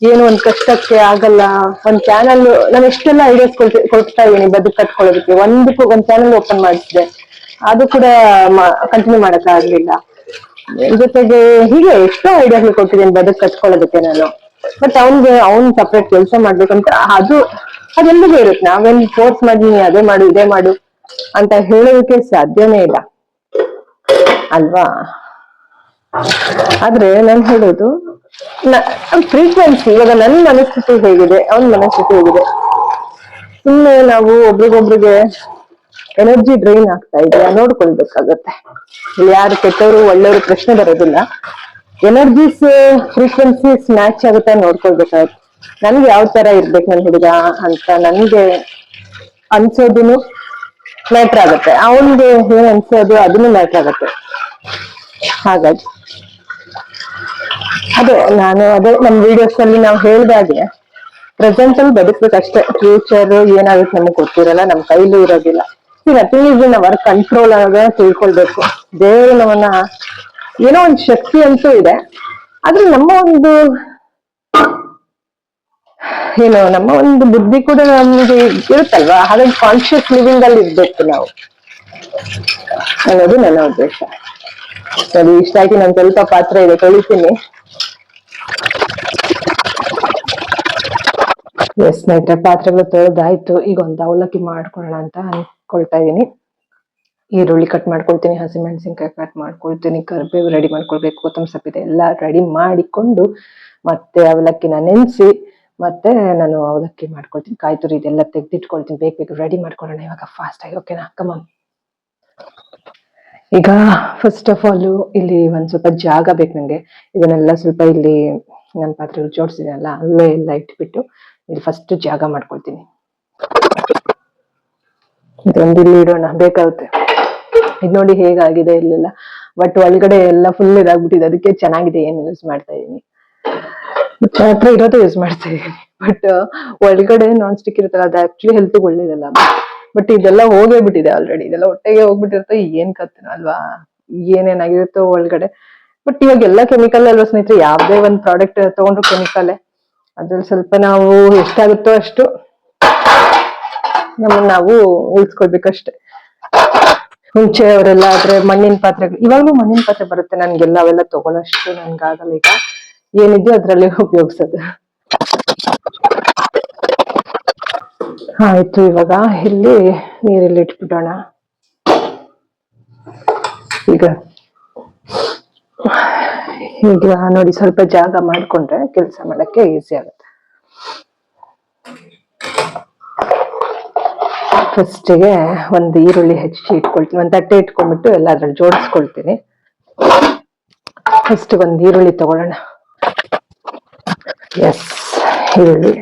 ಏನು ಒಂದ್ ಕಷ್ಟಕ್ಕೆ ಆಗಲ್ಲ. ಒಂದ್ ಚಾನಲ್ ನಾನು ಎಷ್ಟೆಲ್ಲ ಐಡಿಯಾಸ್ ಕೊಡ್ತಾ ಇದೀನಿ ಬದುಕು ಕಟ್ಕೊಳ್ಳೋದಕ್ಕೆ. ಒಂದ್ ಚಾನಲ್ ಓಪನ್ ಮಾಡಿಸಿದೆ, ಅದು ಕೂಡ ಕಂಟಿನ್ಯೂ ಮಾಡಕ್ ಆಗ್ಲಿಲ್ಲ. ಜೊತೆಗೆ ಹೀಗೆ ಎಷ್ಟೋ ಐಡಿಯಾಗಳು ಕೊಟ್ಟಿದ್ದೀನಿ ಬದುಕು ಕಟ್ಕೊಳ್ಳೋದಕ್ಕೆ ನಾನು. ಬಟ್ ಅವ್ನ್ ಸಪ್ರೇಟ್ ಕೆಲಸ ಮಾಡ್ಬೇಕಂತ ಅದೆಲ್ಲವೂ ಇರುತ್ತೆ. ನಾವೇನ್ ಫೋರ್ಸ್ ಮಾಡಿ ಅದೇ ಮಾಡು ಇದೇ ಮಾಡು ಅಂತ ಹೇಳೋದಕ್ಕೆ ಸಾಧ್ಯನೇ ಇಲ್ಲ ಅಲ್ವಾ? ಆದ್ರೆ ನಾನು ಹೇಳೋದು ಫ್ರೀಕ್ವೆನ್ಸಿ. ಇವಾಗ ನನ್ನ ಮನಸ್ಥಿತಿ ಹೇಗಿದೆ, ಅವನ ಮನಸ್ಥಿತಿ ಹೇಗಿದೆ, ಸುಮ್ಮನೆ ನಾವು ಒಬ್ರಿಗೊಬ್ರಿಗೆ ಎನರ್ಜಿ ಡ್ರೈನ್ ಆಗ್ತಾ ಇದೆಯಾ ನೋಡ್ಕೊಳ್ಬೇಕಾಗತ್ತೆ. ಇಲ್ಲಿ ಯಾರು ಕೆಟ್ಟವರು ಒಳ್ಳೆಯವರು ಪ್ರಶ್ನೆ ಬರೋದಿಲ್ಲ. ಎನರ್ಜೀಸ್ ಫ್ರೀಕ್ವೆನ್ಸೀಸ್ ಮ್ಯಾಚ್ ಆಗುತ್ತೆ ನೋಡ್ಕೊಳ್ಬೇಕಾಗತ್ತೆ. ನನ್ಗೆ ಯಾವ ತರ ಇರ್ಬೇಕು ನನ್ ಹುಡುಗ ಅಂತ ನನ್ಗೆ ಅನ್ಸೋದನ್ನು ಮ್ಯಾಟ್ರ್ ಆಗತ್ತೆ, ಅವನ್ಗೆ ಏನ್ ಅನ್ಸೋದು ಅದನ್ನು ಮ್ಯಾಟ್ರ್ ಆಗತ್ತೆ. ಹಾಗಾಗಿ ಅದೇ ನಮ್ ವಿಡಿಯೋಸ್ ಅಲ್ಲಿ ನಾವು ಹೇಳ್ದಾಗೆ ಪ್ರೆಸೆಂಟ್ ಅಲ್ಲಿ ಬದುಕ್ಬೇಕಷ್ಟೇ. ಫ್ಯೂಚರ್ ಏನಾಗುತ್ತೆ ನಮಗ್ ಗೊತ್ತಿರಲ್ಲ, ನಮ್ ಕೈಲೂ ಇರೋದಿಲ್ಲ. ಅವರ ಕಂಟ್ರೋಲ್ ಆಗ ತಿಳ್ಕೊಳ್ಬೇಕು. ದೇವರು ನಮ್ಮನ್ನ ಏನೋ ಒಂದ್ ಶಕ್ತಿ ಅಂತೂ ಇದೆ, ಆದ್ರೆ ನಮ್ಮ ಒಂದು ಬುದ್ಧಿ ಕೂಡ ನಮ್ಗೆ ಇರುತ್ತಲ್ವಾ. ಹಾಗಾಗಿ ಕಾನ್ಶಿಯಸ್ ಲಿವಿಂಗ್ ಅಲ್ಲಿ ಇರ್ಬೇಕು ನಾವು ಅನ್ನೋದು ನನ್ನ ಉದ್ದೇಶ. ಸರಿ, ಇಷ್ಟ ಆಯ್ತು. ನಾನು ಸ್ವಲ್ಪ ಪಾತ್ರ ಇದೆ ತೊಳಿತೀನಿ. ಸ್ನೇಹಿತರೆ, ಪಾತ್ರೆಗಳು ತೊಳೆದಾಯ್ತು. ಈಗ ಒಂದು ಅವಲಕ್ಕಿ ಮಾಡ್ಕೊಳ್ಳೋಣ ಅಂತ ಅನ್ಕೊಳ್ತಾ ಇದೀನಿ. ಈರುಳ್ಳಿ ಕಟ್ ಮಾಡ್ಕೊಳ್ತೀನಿ, ಹಸಿಮೆಣಸಿನ್ಕಾಯಿ ಕಟ್ ಮಾಡ್ಕೊಳ್ತೀನಿ, ಕರಿಬೇವು ರೆಡಿ ಮಾಡ್ಕೊಳ್ಬೇಕು, ಕೊತ್ತಂಬರಿ ಸೊಪ್ಪಿದೆ, ಎಲ್ಲ ರೆಡಿ ಮಾಡಿಕೊಂಡು ಮತ್ತೆ ಅವಲಕ್ಕಿನ ನೆನೆಸಿ ಮತ್ತೆ ನಾನು ಅವಲಕ್ಕಿ ಮಾಡ್ಕೊಳ್ತೀನಿ. ಕಾಯಿ ತುರಿ ಇದೆಲ್ಲ ತೆಗೆದಿಟ್ಕೊಳ್ತೀನಿ. ಬೇಗ ರೆಡಿ ಮಾಡ್ಕೊಳ್ಳೋಣ ಇವಾಗ ಫಾಸ್ಟ್ ಆಗಿ. ಓಕೆನಾ? ಕಮಾನ್. ಈಗ ಫಸ್ಟ್ ಆಫ್ ಆಲ್ ಇಲ್ಲಿ ಒಂದ್ ಸ್ವಲ್ಪ ಜಾಗ ಬೇಕು ನಂಗೆ. ಇದನ್ನೆಲ್ಲ ಸ್ವಲ್ಪ ಇಲ್ಲಿ ನನ್ನ ಪಾತ್ರೆಗಳು ಜೋಡಿಸಿದೆನಲ್ಲ ಅಲ್ಲೇ ಎಲ್ಲ ಇಟ್ಬಿಟ್ಟು ಇಲ್ಲಿ ಫಸ್ಟ್ ಜಾಗ ಮಾಡ್ಕೊಳ್ತೀನಿ. ಇದೊಂದು ಇಲ್ಲಿ ಇಡೋಣ, ಬೇಕಾಗುತ್ತೆ. ಇದು ನೋಡಿ ಹೇಗಾಗಿದೆ ಇಲ್ಲೆಲ್ಲ, ಬಟ್ ಒಳಗಡೆ ಎಲ್ಲ ಫುಲ್ ಇದಾಗ್ಬಿಟ್ಟಿದೆ. ಅದಕ್ಕೆ ಚೆನ್ನಾಗಿದೆ ಏನು ಯೂಸ್ ಮಾಡ್ತಾ ಇದೀನಿ. ಹತ್ರ ಇರೋದೇ ಯೂಸ್ ಮಾಡ್ತಾ ಇದೀನಿ. ಬಟ್ ಒಳಗಡೆ ನಾನ್ ಸ್ಟಿಕ್ ಇರುತ್ತಲ್ಲ, ಅದು ಆಕ್ಚುಲಿ ಹೆಲ್ತ್ ಒಳ್ಳೇದಲ್ಲ. ಬಟ್ ಇದೆಲ್ಲ ಹೋಗೇ ಬಿಟ್ಟಿದೆ ಆಲ್ರೆಡಿ. ಇದೆಲ್ಲ ಹೊಟ್ಟೆಗೆ ಹೋಗ್ಬಿಟ್ಟಿರುತ್ತೆ. ಏನ್ ಕತ್ತಿನ ಅಲ್ವಾ, ಏನೇನಾಗಿರುತ್ತೋ ಒಳಗಡೆ. ಬಟ್ ಇವಾಗ ಎಲ್ಲ ಕೆಮಿಕಲ್ ಅಲ್ವಾ ಸ್ನೇಹಿತರೆ, ಯಾವ್ದೇ ಒಂದ್ ಪ್ರಾಡಕ್ಟ್ ತಗೊಂಡ್ರು ಕೆಮಿಕಲ್. ಅದ್ರಲ್ಲಿ ಸ್ವಲ್ಪ ನಾವು ಎಷ್ಟಾಗುತ್ತೋ ಅಷ್ಟು ನಾವು ಉಳಿಸ್ಕೊಳ್ಬೇಕಷ್ಟೆ. ಮುಂಚೆ ಅವರೆಲ್ಲ ಆದ್ರೆ ಮಣ್ಣಿನ ಪಾತ್ರೆಗಳು, ಇವಾಗ್ಲೂ ಮಣ್ಣಿನ ಪಾತ್ರೆ ಬರುತ್ತೆ ನನ್ಗೆಲ್ಲ. ಅವೆಲ್ಲ ತಗೊಳ್ಳೋಷ್ಟು ನನ್ಗಾಗಲ್ಲ. ಈಗ ಏನಿದೆ ಅದ್ರಲ್ಲಿ ಉಪಯೋಗಿಸೋದು. ಆಯ್ತು, ಇವಾಗ ಇಲ್ಲಿ ನೀರಲ್ಲಿ ಇಟ್ಬಿಡೋಣ. ಈಗ ನೋಡಿ, ಸ್ವಲ್ಪ ಜಾಗ ಮಾಡ್ಕೊಂಡ್ರೆ ಕೆಲಸ ಮಾಡಕ್ಕೆ ಈಸಿ ಆಗುತ್ತೆ. ಫಸ್ಟಿಗೆ ಒಂದು ಈರುಳ್ಳಿ ಹೆಚ್ಚಿ ಇಟ್ಕೊಳ್ತೀನಿ, ಒಂದು ತಟ್ಟೆ ಇಟ್ಕೊಂಡ್ಬಿಟ್ಟು ಎಲ್ಲ ಅದ್ರಲ್ಲಿ ಜೋಡಿಸ್ಕೊಳ್ತೀನಿ. ಫಸ್ಟ್ ಒಂದು ಈರುಳ್ಳಿ ತಗೊಳ್ಳೋಣ. ಎಸ್, ಈರುಳ್ಳಿ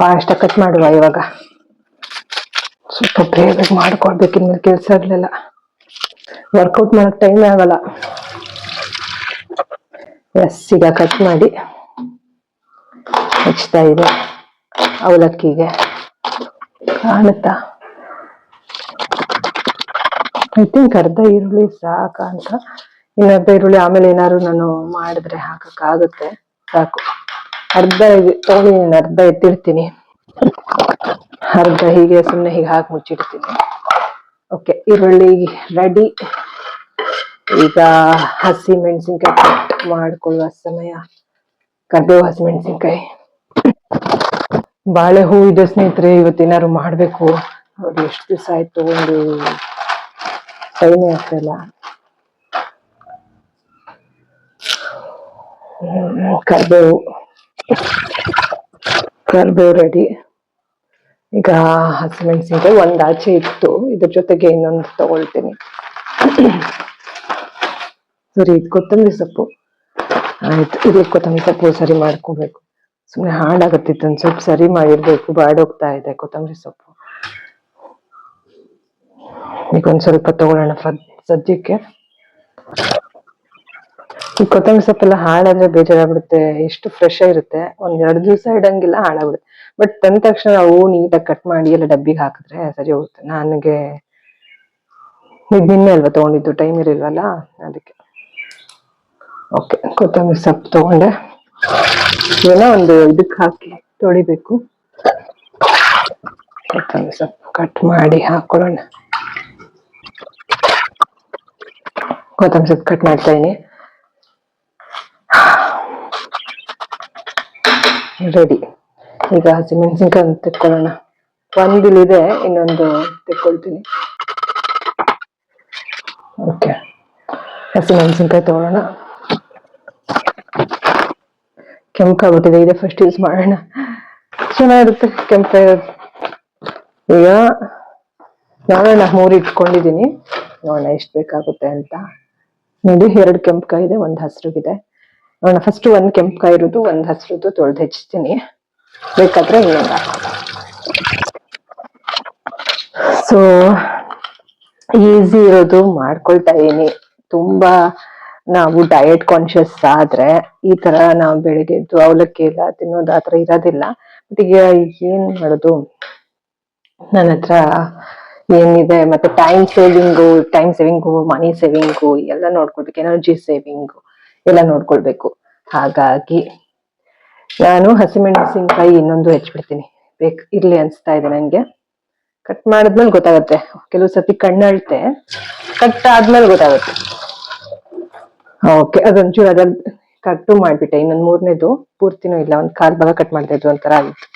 ಫಾಸ್ಟ್ ಕಟ್ ಮಾಡುವ. ಇವಾಗ ಸ್ವಲ್ಪ ಬೇಗ ಮಾಡ್ಕೊಳ್ಬೇಕು, ಇನ್ಮೇಲೆ ಕೆಲಸ ಇರ್ಲಿಲ್ಲ, ವರ್ಕೌಟ್ ಮಾಡಕ್ ಟೈಮ್ ಆಗಲ್ಲ. ಎಸ್, ಈಗ ಕಟ್ ಮಾಡಿ ಹೆಚ್ಚ್ತಾ ಇದೆ. ಅವಲಕ್ಕಿಗೆ ಕಾಣುತ್ತಾ? ಐ ಥಿಂಕ್ ಅರ್ಧ ಈರುಳ್ಳಿ ಸಾಕ ಅಂತ. ಇನ್ನರ್ಧ ಈರುಳ್ಳಿ ಆಮೇಲೆ ಏನಾದ್ರು ನಾನು ಮಾಡಿದ್ರೆ ಹಾಕಕ್ಕಾಗುತ್ತೆ. ಸಾಕು, ಅರ್ಧ ತಗೊಂಡು ಅರ್ಧ ಎತ್ತಿಡ್ತೀನಿ, ಅರ್ಧ ಹೀಗೆ ಸುಮ್ಮನೆ ಹೀಗೆ ಹಾಕಿ ಮುಚ್ಚಿಡ್ತೀನಿ. ಓಕೆ, ಈರುಳ್ಳಿ ರೆಡಿ. ಈಗ ಹಸಿ ಮೆಣಸಿನ್ಕಾಯಿ ಕಟ್ ಮಾಡ್ಕೊಳ್ಳುವ ಸಮಯ. ಕರ್ಬೇವು, ಹಸಿ ಮೆಣಸಿನ್ಕಾಯಿ, ಬಾಳೆ ಹೂ ಇದೆ ಸ್ನೇಹಿತರೆ. ಇವತ್ತೇನಾದ್ರು ಮಾಡ್ಬೇಕು. ಅವ್ರು ಎಷ್ಟು ದಿವಸ ಆಯ್ತು, ಒಂದು ಟೈಮೇ ಆಗ್ತಿಲ್ಲ. ಕರ್ಬೇವು ರೆಡಿ. ಈಗ ಹಸಿಮೆಣಸಿನ್ಕಾಯಿ ಒಂದ್ ಆಚೆ ಇತ್ತು, ಇದ್ರ ಜೊತೆಗೆ ಇನ್ನೊಂದು ತಗೊಳ್ತೀನಿ. ಸರಿ, ಇದು ಕೊತ್ತಂಬರಿ ಸೊಪ್ಪು. ಆಯ್ತು, ಇದು ಕೊತ್ತಂಬರಿ ಸೊಪ್ಪು ಸರಿ ಮಾಡ್ಕೋಬೇಕು. ಸುಮ್ಮನೆ ಹಾಳಾಗತ್ತಿತ್ತು, ಒಂದ್ ಸ್ವಲ್ಪ ಸರಿ ಮಾಡಿರ್ಬೇಕು. ಬಾಡೋಗ್ತಾ ಇದೆ ಕೊತ್ತಂಬರಿ ಸೊಪ್ಪು. ಈಗ ಒಂದ್ ಸ್ವಲ್ಪ ತಗೊಳ್ಳೋಣ ಸದ್ಯಕ್ಕೆ. ಈ ಕೊತ್ತಂಬರಿ ಸೊಪ್ಪೆಲ್ಲ ಹಾಳಾದ್ರೆ ಬೇಜಾರಾಗ್ಬಿಡುತ್ತೆ. ಎಷ್ಟು ಫ್ರೆಶ್ ಆಗಿರುತ್ತೆ, ಒಂದ್ 2 ದಿವಸ ಇಡಂಗಿಲ್ಲ, ಹಾಳಾಗ್ಬಿಡುತ್ತೆ. ಬಟ್ ತಂದ ತಕ್ಷಣ ನಾವು ನೀಟಾಗಿ ಕಟ್ ಮಾಡಿ ಎಲ್ಲ ಡಬ್ಬಿಗೆ ಹಾಕಿದ್ರೆ ಸರಿ ಹೋಗುತ್ತೆ. ನನಗೆ ಈಗ ನಿನ್ನೆ ಅಲ್ವಾ ತಗೊಂಡಿದ್ದು, ಟೈಮ್ ಇರಲ್ವಲ್ಲ ಅದಕ್ಕೆ. ಓಕೆ, ಕೊತ್ತಂಬರಿ ಸೊಪ್ಪು ತಗೊಂಡೆ. ಏನೋ ಒಂದು ಇದಕ್ಕೆ ಹಾಕಿ ತೊಳಿಬೇಕು. ಕೊತ್ತಂಬರಿ ಸೊಪ್ಪು ಕಟ್ ಮಾಡಿ ಹಾಕೊಳ್ಳೋಣ. ಕೊತ್ತಂಬರಿ ಸೊಪ್ಪು ಕಟ್ ಮಾಡ್ತಾ ಇದೀನಿ. ರೆಡಿ. ಈಗ ಹಸಿಮೆಣಸಿನ್ಕಾಯಿ ತೆಕ್ಕೊಳ್ಳೋಣ. ಒಂದಿಲಿದೆ, ಇನ್ನೊಂದು ತೆಕ್ಕೊಳ್ತೀನಿ. ಓಕೆ, ಹಸಿಮೆಣಸಿನ್ಕಾಯಿ ತಗೊಳ್ಳೋಣ. ಕೆಂಪಾಗ್ಬಿಟ್ಟಿದೆ, ಇದೆ ಫಸ್ಟ್ ಯೂಸ್ ಮಾಡೋಣ. ಚೆನ್ನಾಗಿರುತ್ತೆ ಕೆಂಪಾಗಿರೋದು. ಈಗ ನೋಡೋಣ, 3 ಇಟ್ಕೊಂಡಿದೀನಿ, ನೋಡೋಣ ಎಷ್ಟು ಬೇಕಾಗುತ್ತೆ ಅಂತ. ನೋಡಿ, 2 ಕೆಂಪಕಾಯಿ ಇದೆ, 1 ಹಸಿರುಗಿದೆ. ನೋಡೋಣ, ಫಸ್ಟ್ 1 ಕೆಂಪಕಾಯಿ ಇರೋದು, 1 ಹಸಿರುದು ತೊಳೆದು ಹೆಚ್ಚಿಸ್ತೀನಿ. ಬೇಕಾದ್ರೆ ಇನ್ನೊಂದು. ಸೊ ಈಸಿ ಇರೋದು ಮಾಡ್ಕೊಳ್ತಾ ಇದೀನಿ. ತುಂಬಾ ನಾವು ಡಯಟ್ ಕಾನ್ಶಿಯಸ್ ಆದ್ರೆ ಈ ತರ ನಾವು ಬೆಳಿಗ್ಗೆ ಎದ್ದು ಅವಲಕ್ಕಿ ಎಲ್ಲ ತಿನ್ನೋದು ಆತರ ಇರೋದಿಲ್ಲ. ಬಟ್ ಈಗ ಏನ್ ಮಾಡೋದು, ನನ್ನ ಹತ್ರ ಏನಿದೆ, ಮತ್ತೆ ಟೈಮ್ ಸೇವಿಂಗು, ಮನಿ ಸೇವಿಂಗು ಎಲ್ಲ ನೋಡ್ಕೊಳ್ಬೇಕು, ಎನರ್ಜಿ ಸೇವಿಂಗು ಎಲ್ಲ ನೋಡ್ಕೊಳ್ಬೇಕು. ಹಾಗಾಗಿ ನಾನು ಹಸಿಮೆಣಸಿನ್ಕಾಯಿ ಇನ್ನೊಂದು ಹೆಚ್ಚಿಬಿಡ್ತೀನಿ. ಇರ್ಲಿ ಅನ್ಸ್ತಾ ಇದೆ ನಂಗೆ. ಕಟ್ ಮಾಡಿದ್ಮೇಲೆ ಗೊತ್ತಾಗತ್ತೆ, ಕೆಲವು ಸತಿ ಕಣ್ಣಳ್ತೆ, ಕಟ್ ಆದ್ಮೇಲೆ ಗೊತ್ತಾಗುತ್ತೆ. ಓಕೆ, ಅದೊಂಚೂರು ಅದ್ರಲ್ಲಿ ಕಟ್ಟು ಮಾಡ್ಬಿಟ್ಟೆ. ಇನ್ನೊಂದ್ 3ನೇದು ಪೂರ್ತಿನೂ ಇಲ್ಲ, ಒಂದ್ 1/4 ಭಾಗ ಕಟ್ ಮಾಡ್ತಾ ಇದ್ರು, ಒಂಥರ ಆಗಿತ್ತು.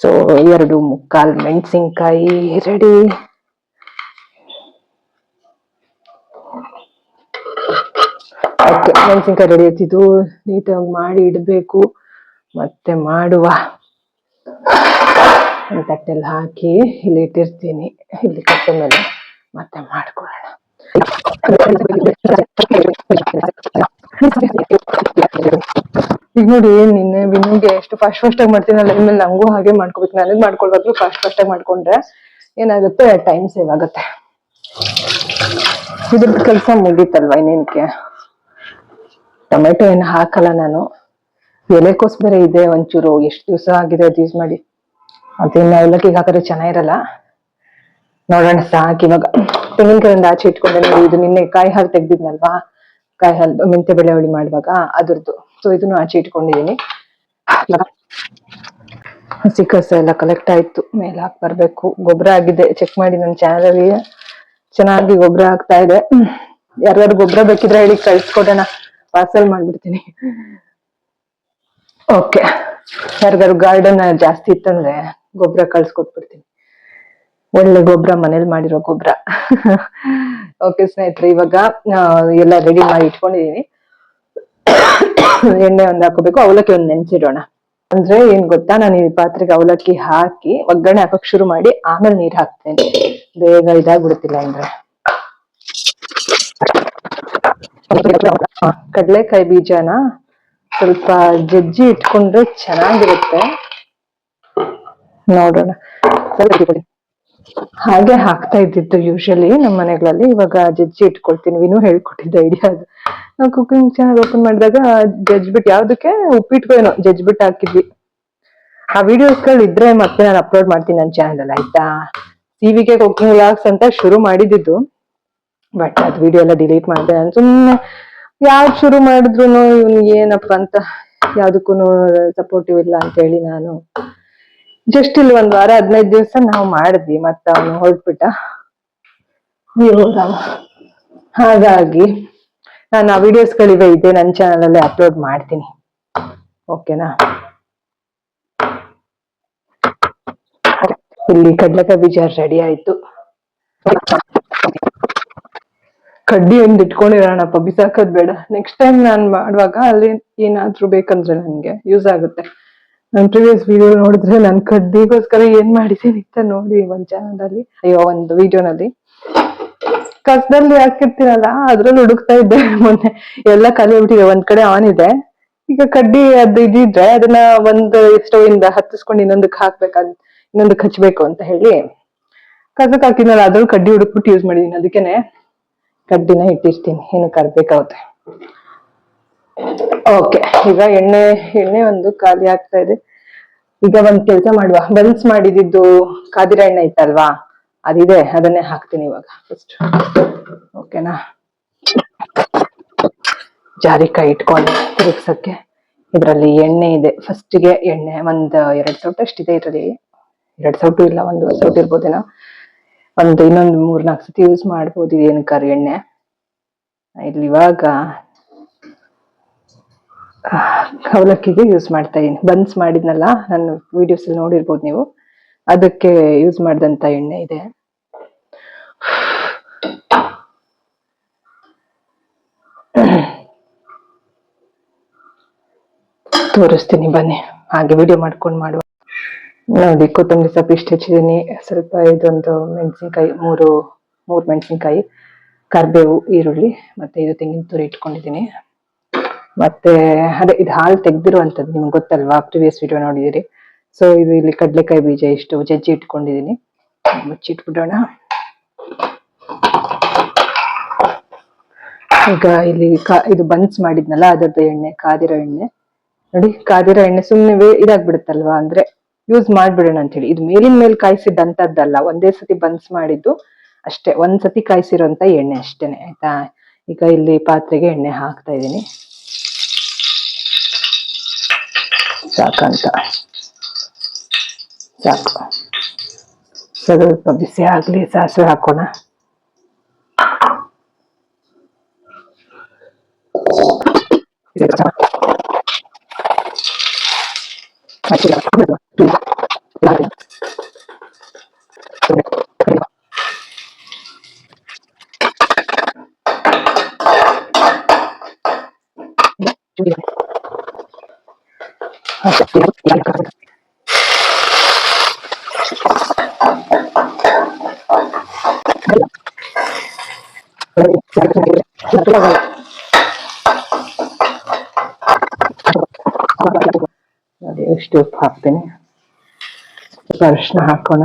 ಸೊ 2 ಮುಕ್ಕಾಲ್ ಮೆಣಸಿನ್ಕಾಯಿ ರೆಡಿ. ಓಕೆ, ಮೆಣಸಿನ್ಕಾಯಿ ರೆಡಿ ಆಯ್ತಿದ್ದು. ನೀಟಾಗಿ ಮಾಡಿ ಇಡ್ಬೇಕು, ಮತ್ತೆ ಮಾಡುವ. ಒಂದು ತಟ್ಟೆಲ್ಲಿ ಹಾಕಿ ಇಲ್ಲಿ ಇಟ್ಟಿರ್ತೀನಿ, ಇಲ್ಲಿ ಕಟ್ಟೆ ಮೇಲೆ ಮತ್ತೆ ಮಾಡ್ಕೊಳ್ಳೋಣ. ಈಗ ನೋಡಿ, ನಿನ್ನೆ ವಿನುಗೆ ಎಷ್ಟು ಫಾಸ್ಟ್ ಆಗಿ ಮಾಡ್ತೀನಲ್ಲ, ಇನ್ಮೇಲೆ ನಂಗೂ ಹಾಗೆ ಮಾಡ್ಕೋಬೇಕು. ನನಗ್ ಮಾಡ್ಕೊಳ್ಬೇಕು, ಫಾಸ್ಟ್ ಆಗಿ ಮಾಡ್ಕೊಂಡ್ರೆ ಏನಾಗುತ್ತೆ, ಟೈಮ್ ಸೇವ್ ಆಗುತ್ತೆ. ಇದ್ರದ್ದು ಕೆಲಸ ಮುಗೀತಲ್ವಾ, ಇನ್ನೇನಕ್ಕೆ. ಟೊಮೆಟೊ ಏನು ಹಾಕಲ್ಲ ನಾನು. ಎಲೆಕೋಸ್ ಬೇರೆ ಇದೆ ಒಂಚೂರು, ಎಷ್ಟು ದಿವಸ ಆಗಿದೆ ಅದು ಯೂಸ್ ಮಾಡಿ. ಅದೇನು ಅವಲಕ್ಕಿಗೆ ಹಾಕಿದ್ರೆ ಚೆನ್ನಾಗಿರಲ್ಲ. ನೋಡೋಣ, ಸಾಕು. ಇವಾಗ ತೆಂಗಿನಕಾಯಿ ಒಂದು ಆಚೆ ಇಟ್ಕೊಂಡೆ. ಇದು ನಿನ್ನೆ ಕಾಯಿ ಹಾಲು ತೆಗ್ದಿದ್ನಲ್ವಾ, ಕಾಯಿ ಹಾಲು ಮೆಂತೆ ಬೆಳೆ ಹುಳಿ ಮಾಡುವಾಗ ಅದ್ರದ್ದು. ಸೊ ಇದನ್ನು ಆಚೆ ಇಟ್ಕೊಂಡಿದೀನಿ. ಹಸಿ ಕಸ ಎಲ್ಲ ಕಲೆಕ್ಟ್ ಆಯ್ತು, ಮೇಲೆ ಹಾಕಿ ಬರ್ಬೇಕು. ಗೊಬ್ಬರ ಆಗಿದೆ, ಚೆಕ್ ಮಾಡಿ ನನ್ನ ಚಾನಲ್ ಚೆನ್ನಾಗಿ ಗೊಬ್ಬರ ಆಗ್ತಾ ಇದೆ. ಯಾರ್ಯಾರು ಗೊಬ್ಬರ ಬೇಕಿದ್ರೆ ಹೇಳಿ, ಕಳ್ಸ್ಕೊಡೋಣ, ಪಾರ್ಸಲ್ ಮಾಡ್ಬಿಡ್ತೀನಿ. ಓಕೆ, ಯಾರಿಗಾರು ಗಾರ್ಡನ್ ಜಾಸ್ತಿ ಇತ್ತಂದ್ರೆ ಗೊಬ್ಬರ ಕಳ್ಸ್ಕೊಟ್ಬಿಡ್ತೀನಿ. ಒಳ್ಳೆ ಗೊಬ್ಬರ, ಮನೇಲಿ ಮಾಡಿರೋ ಗೊಬ್ಬರ. ಓಕೆ ಸ್ನೇಹಿತರೆ, ಇವಾಗ ಎಲ್ಲ ರೆಡಿ ಮಾಡಿ ಇಟ್ಕೊಂಡಿದೀನಿ. ಎಣ್ಣೆ ಒಂದು ಹಾಕೋಬೇಕು, ಅವಲಕ್ಕಿ ಒಂದು ನೆನ್ಸಿಡೋಣ. ಅಂದ್ರೆ ಏನ್ ಗೊತ್ತಾ, ನಾನು ಈ ಪಾತ್ರೆಗೆ ಅವಲಕ್ಕಿ ಹಾಕಿ ಒಗ್ಗರಣೆ ಹಾಕಕ್ ಶುರು ಮಾಡಿ ಆಮೇಲೆ ನೀರ್ ಹಾಕ್ತೇನೆ, ಬೇಗ ಇದಾಗ್ಬಿಡುತ್ತಿಲ್ಲ ಅಂದ್ರೆ. ಕಡ್ಲೆಕಾಯಿ ಬೀಜನ ಸ್ವಲ್ಪ ಜಜ್ಜಿ ಇಟ್ಕೊಂಡ್ರೆ ಚೆನ್ನಾಗಿರುತ್ತೆ. ನೋಡೋಣ. ಹಾಗೆ ಹಾಕ್ತಾ ಇದ್ದಿದ್ದು ಯೂಶಲಿ ನಮ್ಮ ಮನೆಗಳಲ್ಲಿ, ಇವಾಗ ಜಜ್ಜಿ ಇಟ್ಕೊಳ್ತೀನಿ. ವಿನು ಹೇಳ್ಕೊಟ್ಟಿದ್ದ ಐಡಿಯಾ ಅದು. ನಾವು ಕುಕಿಂಗ್ ಚಾನಲ್ ಓಪನ್ ಮಾಡಿದಾಗ ಜಜ್ಬಿಟ್ಟು, ಯಾವ್ದಕ್ಕೆ ಉಪ್ಪಿಟ್ಕೋ ಏನೋ ಜಜ್ಬಿಟ್ಟು ಹಾಕಿದ್ವಿ. ಆ ವಿಡಿಯೋಸ್ಗಳು ಇದ್ರೆ ಮತ್ತೆ ನಾನು ಅಪ್ಲೋಡ್ ಮಾಡ್ತೀನಿ ನನ್ನ ಚಾನಲ್ ಅಲ್ಲಿ, ಆಯ್ತಾ. ಟಿವಿಗೆ ಕುಕಿಂಗ್ ವ್ಲಾಗ್ಸ್ ಅಂತ ಶುರು ಮಾಡಿದ್ದು, ಬಟ್ ಅದ್ ವಿಡಿಯೋ ಎಲ್ಲ ಡಿಲೀಟ್ ಮಾಡಿದೆ. ನಾನು ಸುಮ್ಮನೆ ಯಾವ್ದು ಶುರು ಮಾಡಿದ್ರು ಇವ್ನ್ ಏನಪ್ಪ ಅಂತ ಯಾವ್ದಕ್ಕೂ ಸಪೋರ್ಟಿವ್ ಇಲ್ಲ ಅಂತ ಹೇಳಿ ನಾನು ಜಸ್ಟ್ ಇಲ್ಲಿ 1 ವಾರ 15 ದಿವಸ ನಾವು ಮಾಡಿದ್ವಿ, ಮತ್ತ ಅವನು ಹೊರಟ್ಬಿಟ್ಟ. ಹಾಗಾಗಿ ನಾನು ಆ ವಿಡಿಯೋಸ್ಗಳಿವೆ ಇದೆ ನನ್ನ ಚಾನಲ್ ಅಲ್ಲಿ ಅಪ್ಲೋಡ್ ಮಾಡ್ತೀನಿ, ಓಕೆನಾ. ಇಲ್ಲಿ ಕಡ್ಲೆಕಾಯಿ ಬೀಜ ರೆಡಿ ಆಯ್ತು. ಕಡ್ಡಿ ಒಂದು ಇಟ್ಕೊಂಡಿರೋಣಪ್ಪ, ಬಿಸಾಕೋದ್ ಬೇಡ. ನೆಕ್ಸ್ಟ್ ಟೈಮ್ ನಾನ್ ಮಾಡುವಾಗ ಅಲ್ಲಿ ಏನಾದ್ರೂ ಬೇಕಂದ್ರೆ ನನ್ಗೆ ಯೂಸ್ ಆಗುತ್ತೆ. ನನ್ ಪ್ರಿವಿಯಸ್ ವಿಡಿಯೋ ನೋಡಿದ್ರೆ ನನ್ ಕಡ್ಡಿಗೋಸ್ಕರ ಏನ್ ಮಾಡಿದ್ದೀನಿ ಅಂತ ನೋಡಿ ಒಂದ್ ಚಾನಲ್ ಅಲ್ಲಿ, ಅಯ್ಯೋ ಒಂದು ವಿಡಿಯೋನಲ್ಲಿ ಕಸದಲ್ಲಿ ಹಾಕಿರ್ತೀನಲ್ಲ ಅದ್ರಲ್ಲಿ ಹುಡುಕ್ತಾ ಇದ್ದೆ. ಮೊನ್ನೆ ಎಲ್ಲ ಖಾಲಿ ಆಗ್ಬಿಟ್ಟಿದೆ. ಒಂದ್ ಕಡೆ ಆನ್ ಇದೆ, ಈಗ ಕಡ್ಡಿ ಅದು ಇದಿದ್ರೆ ಅದನ್ನ ಒಂದು ಸ್ಟವ್ ಇಂದ ಹತ್ತಿಸ್ಕೊಂಡು ಇನ್ನೊಂದಕ್ಕೆ ಹಾಕ್ಬೇಕಾದ್, ಇನ್ನೊಂದಕ್ಕೆ ಹಚ್ಬೇಕು ಅಂತ ಹೇಳಿ ಕಸಕ್ ಹಾಕಿದ್ನಲ್ಲ ಅದ್ರಲ್ಲಿ ಕಡ್ಡಿ ಹುಡುಕ್ಬಿಟ್ಟು ಯೂಸ್ ಮಾಡಿದೀನಿ. ಅದಕ್ಕೇನೆ ಕಡ್ಡಿನ ಇಟ್ಟಿರ್ತೀನಿ, ಏನು ಕರ್ಬೇಕಾಗುತ್ತೆ. ಓಕೆ, ಈಗ ಎಣ್ಣೆ ಒಂದು ಖಾಲಿ ಆಗ್ತಾ ಇದೆ. ಈಗ ಒಂದ್ ಕೆಲ್ಸ ಮಾಡುವ, ಬನ್ಸ್ ಮಾಡಿದ್ದು ಕಾದಿರ ಎಣ್ಣೆ ಇತ್ತಲ್ವಾ, ಅದಿದೆ, ಅದನ್ನೇ ಹಾಕ್ತೀನಿ ಇವಾಗ ಫಸ್ಟ್, ಓಕೆನಾ. ಜಾರಿಕಾಯಿ ಇಟ್ಕೊಂಡು ತಿರುಗ್ಸಕ್ಕೆ. ಇದ್ರಲ್ಲಿ ಎಣ್ಣೆ ಇದೆ, ಫಸ್ಟ್ಗೆ ಎಣ್ಣೆ ಒಂದ್ 2 ಸೌಟು ಅಷ್ಟಿದೆ ಇದ್ರಲ್ಲಿ. 2 ಸೌಟು ಇಲ್ಲ, 1 ಸೌಟು ಇರ್ಬೋದೇನೋ. ಇನ್ನೊಂದು 3-4 ಸತಿ ಯೂಸ್ ಮಾಡ್ಬೋದು ಏನಕ್ಕಾರು ಎಣ್ಣೆ. ಇಲ್ಲಿ ಇವಾಗ ಅವಲಕ್ಕಿಗೆ ಯೂಸ್ ಮಾಡ್ತಾ ಇದೀನಿ. ಬನ್ಸ್ ಮಾಡಿದ್ನಲ್ಲ, ನನ್ನ ವಿಡಿಯೋಸ್ ಅಲ್ಲಿ ನೋಡಿರ್ಬೋದು ನೀವು, ಅದಕ್ಕೆ ಯೂಸ್ ಮಾಡಿದಂತ ಎಣ್ಣೆ ಇದೆ. ತೋರಿಸ್ತೀನಿ ಬನ್ನಿ, ಹಾಗೆ ವಿಡಿಯೋ ಮಾಡ್ಕೊಂಡು ಮಾಡುವ. ನೋಡಿ, ಕೊತ್ತಂಬರಿ ಸೊಪ್ಪು ಇಷ್ಟು ಹೆಚ್ಚಿದೀನಿ, ಸ್ವಲ್ಪ ಇದೊಂದು ಮೆಣಸಿನ್ಕಾಯಿ, ಮೂರು ಮೆಣಸಿನ್ಕಾಯಿ, ಕರ್ಬೇವು, ಈರುಳ್ಳಿ, ಮತ್ತೆ ಇದು ತೆಂಗಿನ ತುರಿ ಇಟ್ಕೊಂಡಿದೀನಿ. ಮತ್ತೆ ಅದೇ ಇದು ಹಾಲು ತೆಗ್ದಿರುವಂತದ್ದು, ನಿಮ್ಗೆ ಗೊತ್ತಲ್ವಾ, ಪ್ರಿವಿಯಸ್ ವಿಡಿಯೋ ನೋಡಿದಿರಿ. ಸೊ ಇದು ಇಲ್ಲಿ ಕಡ್ಲೆಕಾಯಿ ಬೀಜ ಇಷ್ಟು ಜಜ್ಜಿ ಇಟ್ಕೊಂಡಿದೀನಿ, ಮುಚ್ಚಿಟ್ಬಿಡೋಣ. ಈಗ ಇಲ್ಲಿ ಇದು ಬನ್ಸ್ ಮಾಡಿದ್ನಲ್ಲ ಅದರದ್ದು ಎಣ್ಣೆ, ಕಾದಿರೋ ಎಣ್ಣೆ ನೋಡಿ. ಕಾದಿರೋ ಎಣ್ಣೆ ಸುಮ್ಮನೆ ಇದಾಗ್ಬಿಡುತ್ತಲ್ವಾ, ಅಂದ್ರೆ ಯೂಸ್ ಮಾಡ್ಬಿಡೋಣ ಅಂತ ಹೇಳಿ. ಇದು ಮೇಲಿನ ಮೇಲೆ ಕಾಯಿಸಿದಂತದ್ದಲ್ಲ, ಒಂದೇ ಸತಿ ಬನ್ಸ್ ಮಾಡಿದ್ದು ಅಷ್ಟೇ, ಒಂದ್ ಸತಿ ಕಾಯಿಸಿರೋಂತ ಎಣ್ಣೆ ಅಷ್ಟೇನೆ, ಆಯ್ತಾ. ಈಗ ಇಲ್ಲಿ ಪಾತ್ರೆಗೆ ಎಣ್ಣೆ ಹಾಕ್ತಾ ಇದ್ದೀನಿ, ಸಾಕಂತ ಸಾಕು. ಸ್ವಲ್ಪ ಬಿಸಿ ಆಗ್ಲಿ, ಸಾಸಿವೆ ಹಾಕೋಣ. ನೋಡಿ ಎಷ್ಟು ಉಪ್ಪು ಹಾಕ್ತೀನಿ, ಅರಿಶಿನ ಹಾಕೋಣ.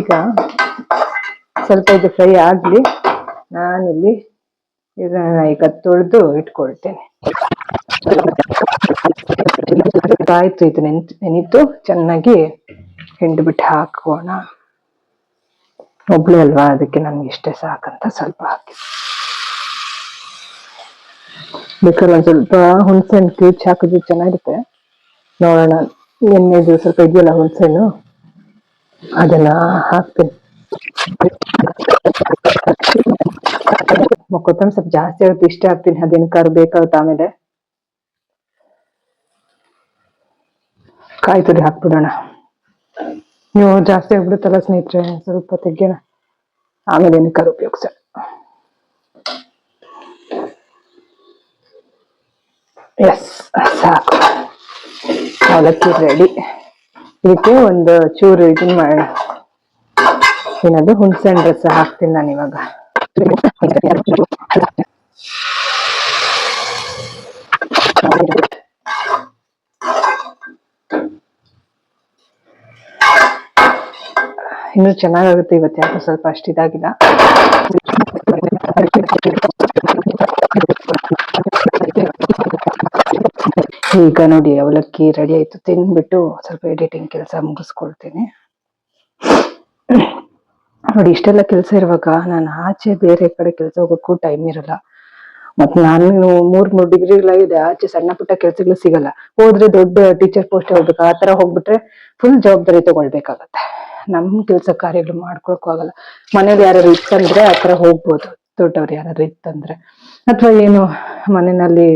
ಈಗ ಸ್ವಲ್ಪ ಇದು ಫ್ರೈ ಆಗ್ಲಿ, ನಾನಿಲ್ಲಿ ಇದನ್ನ ಈಗ ತೊಳೆದು ಇಟ್ಕೊಳ್ತೇನೆ. ಆಯ್ತು, ಇದು ನೆನಿತು ಚೆನ್ನಾಗಿ ಹಿಂಡ್ಬಿಟ್ಟು ಹಾಕೋಣ. ಒಬ್ಳೆ ಅಲ್ವಾ, ಅದಕ್ಕೆ ನನ್ಗೆ ಇಷ್ಟೇ ಸಾಕಂತ ಸ್ವಲ್ಪ ಹಾಕಿ. ಬೇಕಾದ್ರೆ ಒಂದ್ ಸ್ವಲ್ಪ ಹುಣಸೆಹಣ್ಣು ಕಿವುಚಿ ಹಾಕಿದ್ರೆ ಚೆನ್ನಾಗಿರುತ್ತೆ. ನೋಡೋಣ, ಎಣ್ಣೆದು ಸ್ವಲ್ಪ ಇದೆಯಲ್ಲ ಹುಣಸೆಹಣ್ಣು, ಅದನ್ನ ಹಾಕ್ತೀನಿ. ಕೊತ್ತಂಬರಿ ಸ್ವಲ್ಪ ಜಾಸ್ತಿ ಆಗುತ್ತೆ, ಇಷ್ಟೇ ಹಾಕ್ತೀನಿ, ಅದೇನು ಕರ್ ಬೇಕಾಗುತ್ತೆ ಆಮೇಲೆ. ಕಾಯಿ ತುರಿ ಹಾಕ್ಬಿಡೋಣ. ನೀವು ಜಾಸ್ತಿ ಆಗ್ಬಿಡುತ್ತಲ್ಲ ಸ್ನೇಹಿತರೆ, ಸ್ವಲ್ಪ ತೆಗ್ಯೋಣ, ಆಮೇಲೆ ಏನಕ್ಕಾರು ಉಪಯೋಗಿಸೋಣ. ಎಸ್, ಸಾಕು. ಅವಲಕ್ಕಿ ರೆಡಿ. ಇದಕ್ಕೆ ಒಂದು ಚೂರು ಇದನ್ನ ಮಾಡಿ ಏನದು ಹುಣಸೆ ಹಣ್ಣು ರಸ ಹಾಕ್ತೀನಿ ನಾನು ಇವಾಗ. ಇನ್ನು ಚೆನ್ನಾಗಾಗುತ್ತೆ ಇವತ್ತು, ಯಾಕೆ ಸ್ವಲ್ಪ ಅಷ್ಟು ಇದಾಗಿಲ್ಲ. ಈಗ ನೋಡಿ ಅವಲಕ್ಕಿ ರೆಡಿ ಆಯ್ತು. ತಿನ್ಬಿಟ್ಟು ಸ್ವಲ್ಪ ಎಡಿಟಿಂಗ್ ಕೆಲಸ ಮುಗಿಸ್ಕೊಳ್ತೀನಿ. ನೋಡಿ ಇಷ್ಟೆಲ್ಲ ಕೆಲಸ ಇರುವಾಗ ನಾನು ಆಚೆ ಬೇರೆ ಕಡೆ ಕೆಲಸ ಹೋಗೋಕ್ಕೂ ಟೈಮ್ ಇರಲ್ಲ. ಮತ್ ನಾನು 3 ಡಿಗ್ರಿಗಳಾಗಿದೆ, ಆಚೆ ಸಣ್ಣ ಪುಟ್ಟ ಕೆಲ್ಸಗಳು ಸಿಗಲ್ಲ. ಹೋದ್ರೆ ದೊಡ್ಡ ಟೀಚರ್ ಪೋಸ್ಟ್ ಹೋಗ್ಬೇಕು, ಆತರ ಹೋಗ್ಬಿಟ್ರೆ ಫುಲ್ ಜವಾಬ್ದಾರಿ ತಗೊಳ್ಬೇಕಾಗತ್ತೆ. ನಮ್ ಕೆಲ್ಸ ಕಾರ್ಯಗಳು ಮಾಡ್ಕೊಳಕ್ಕೂ ಆಗಲ್ಲ. ಮನೇಲಿ ಯಾರು ಇತ್ತಂದ್ರೆ ಆತರ ಹೋಗ್ಬೋದು, ದೊಡ್ಡವ್ರು ಯಾರು ಇತ್ತಂದ್ರೆ. ಅಥವಾ ಏನು ಮನೆಯಲ್ಲಿ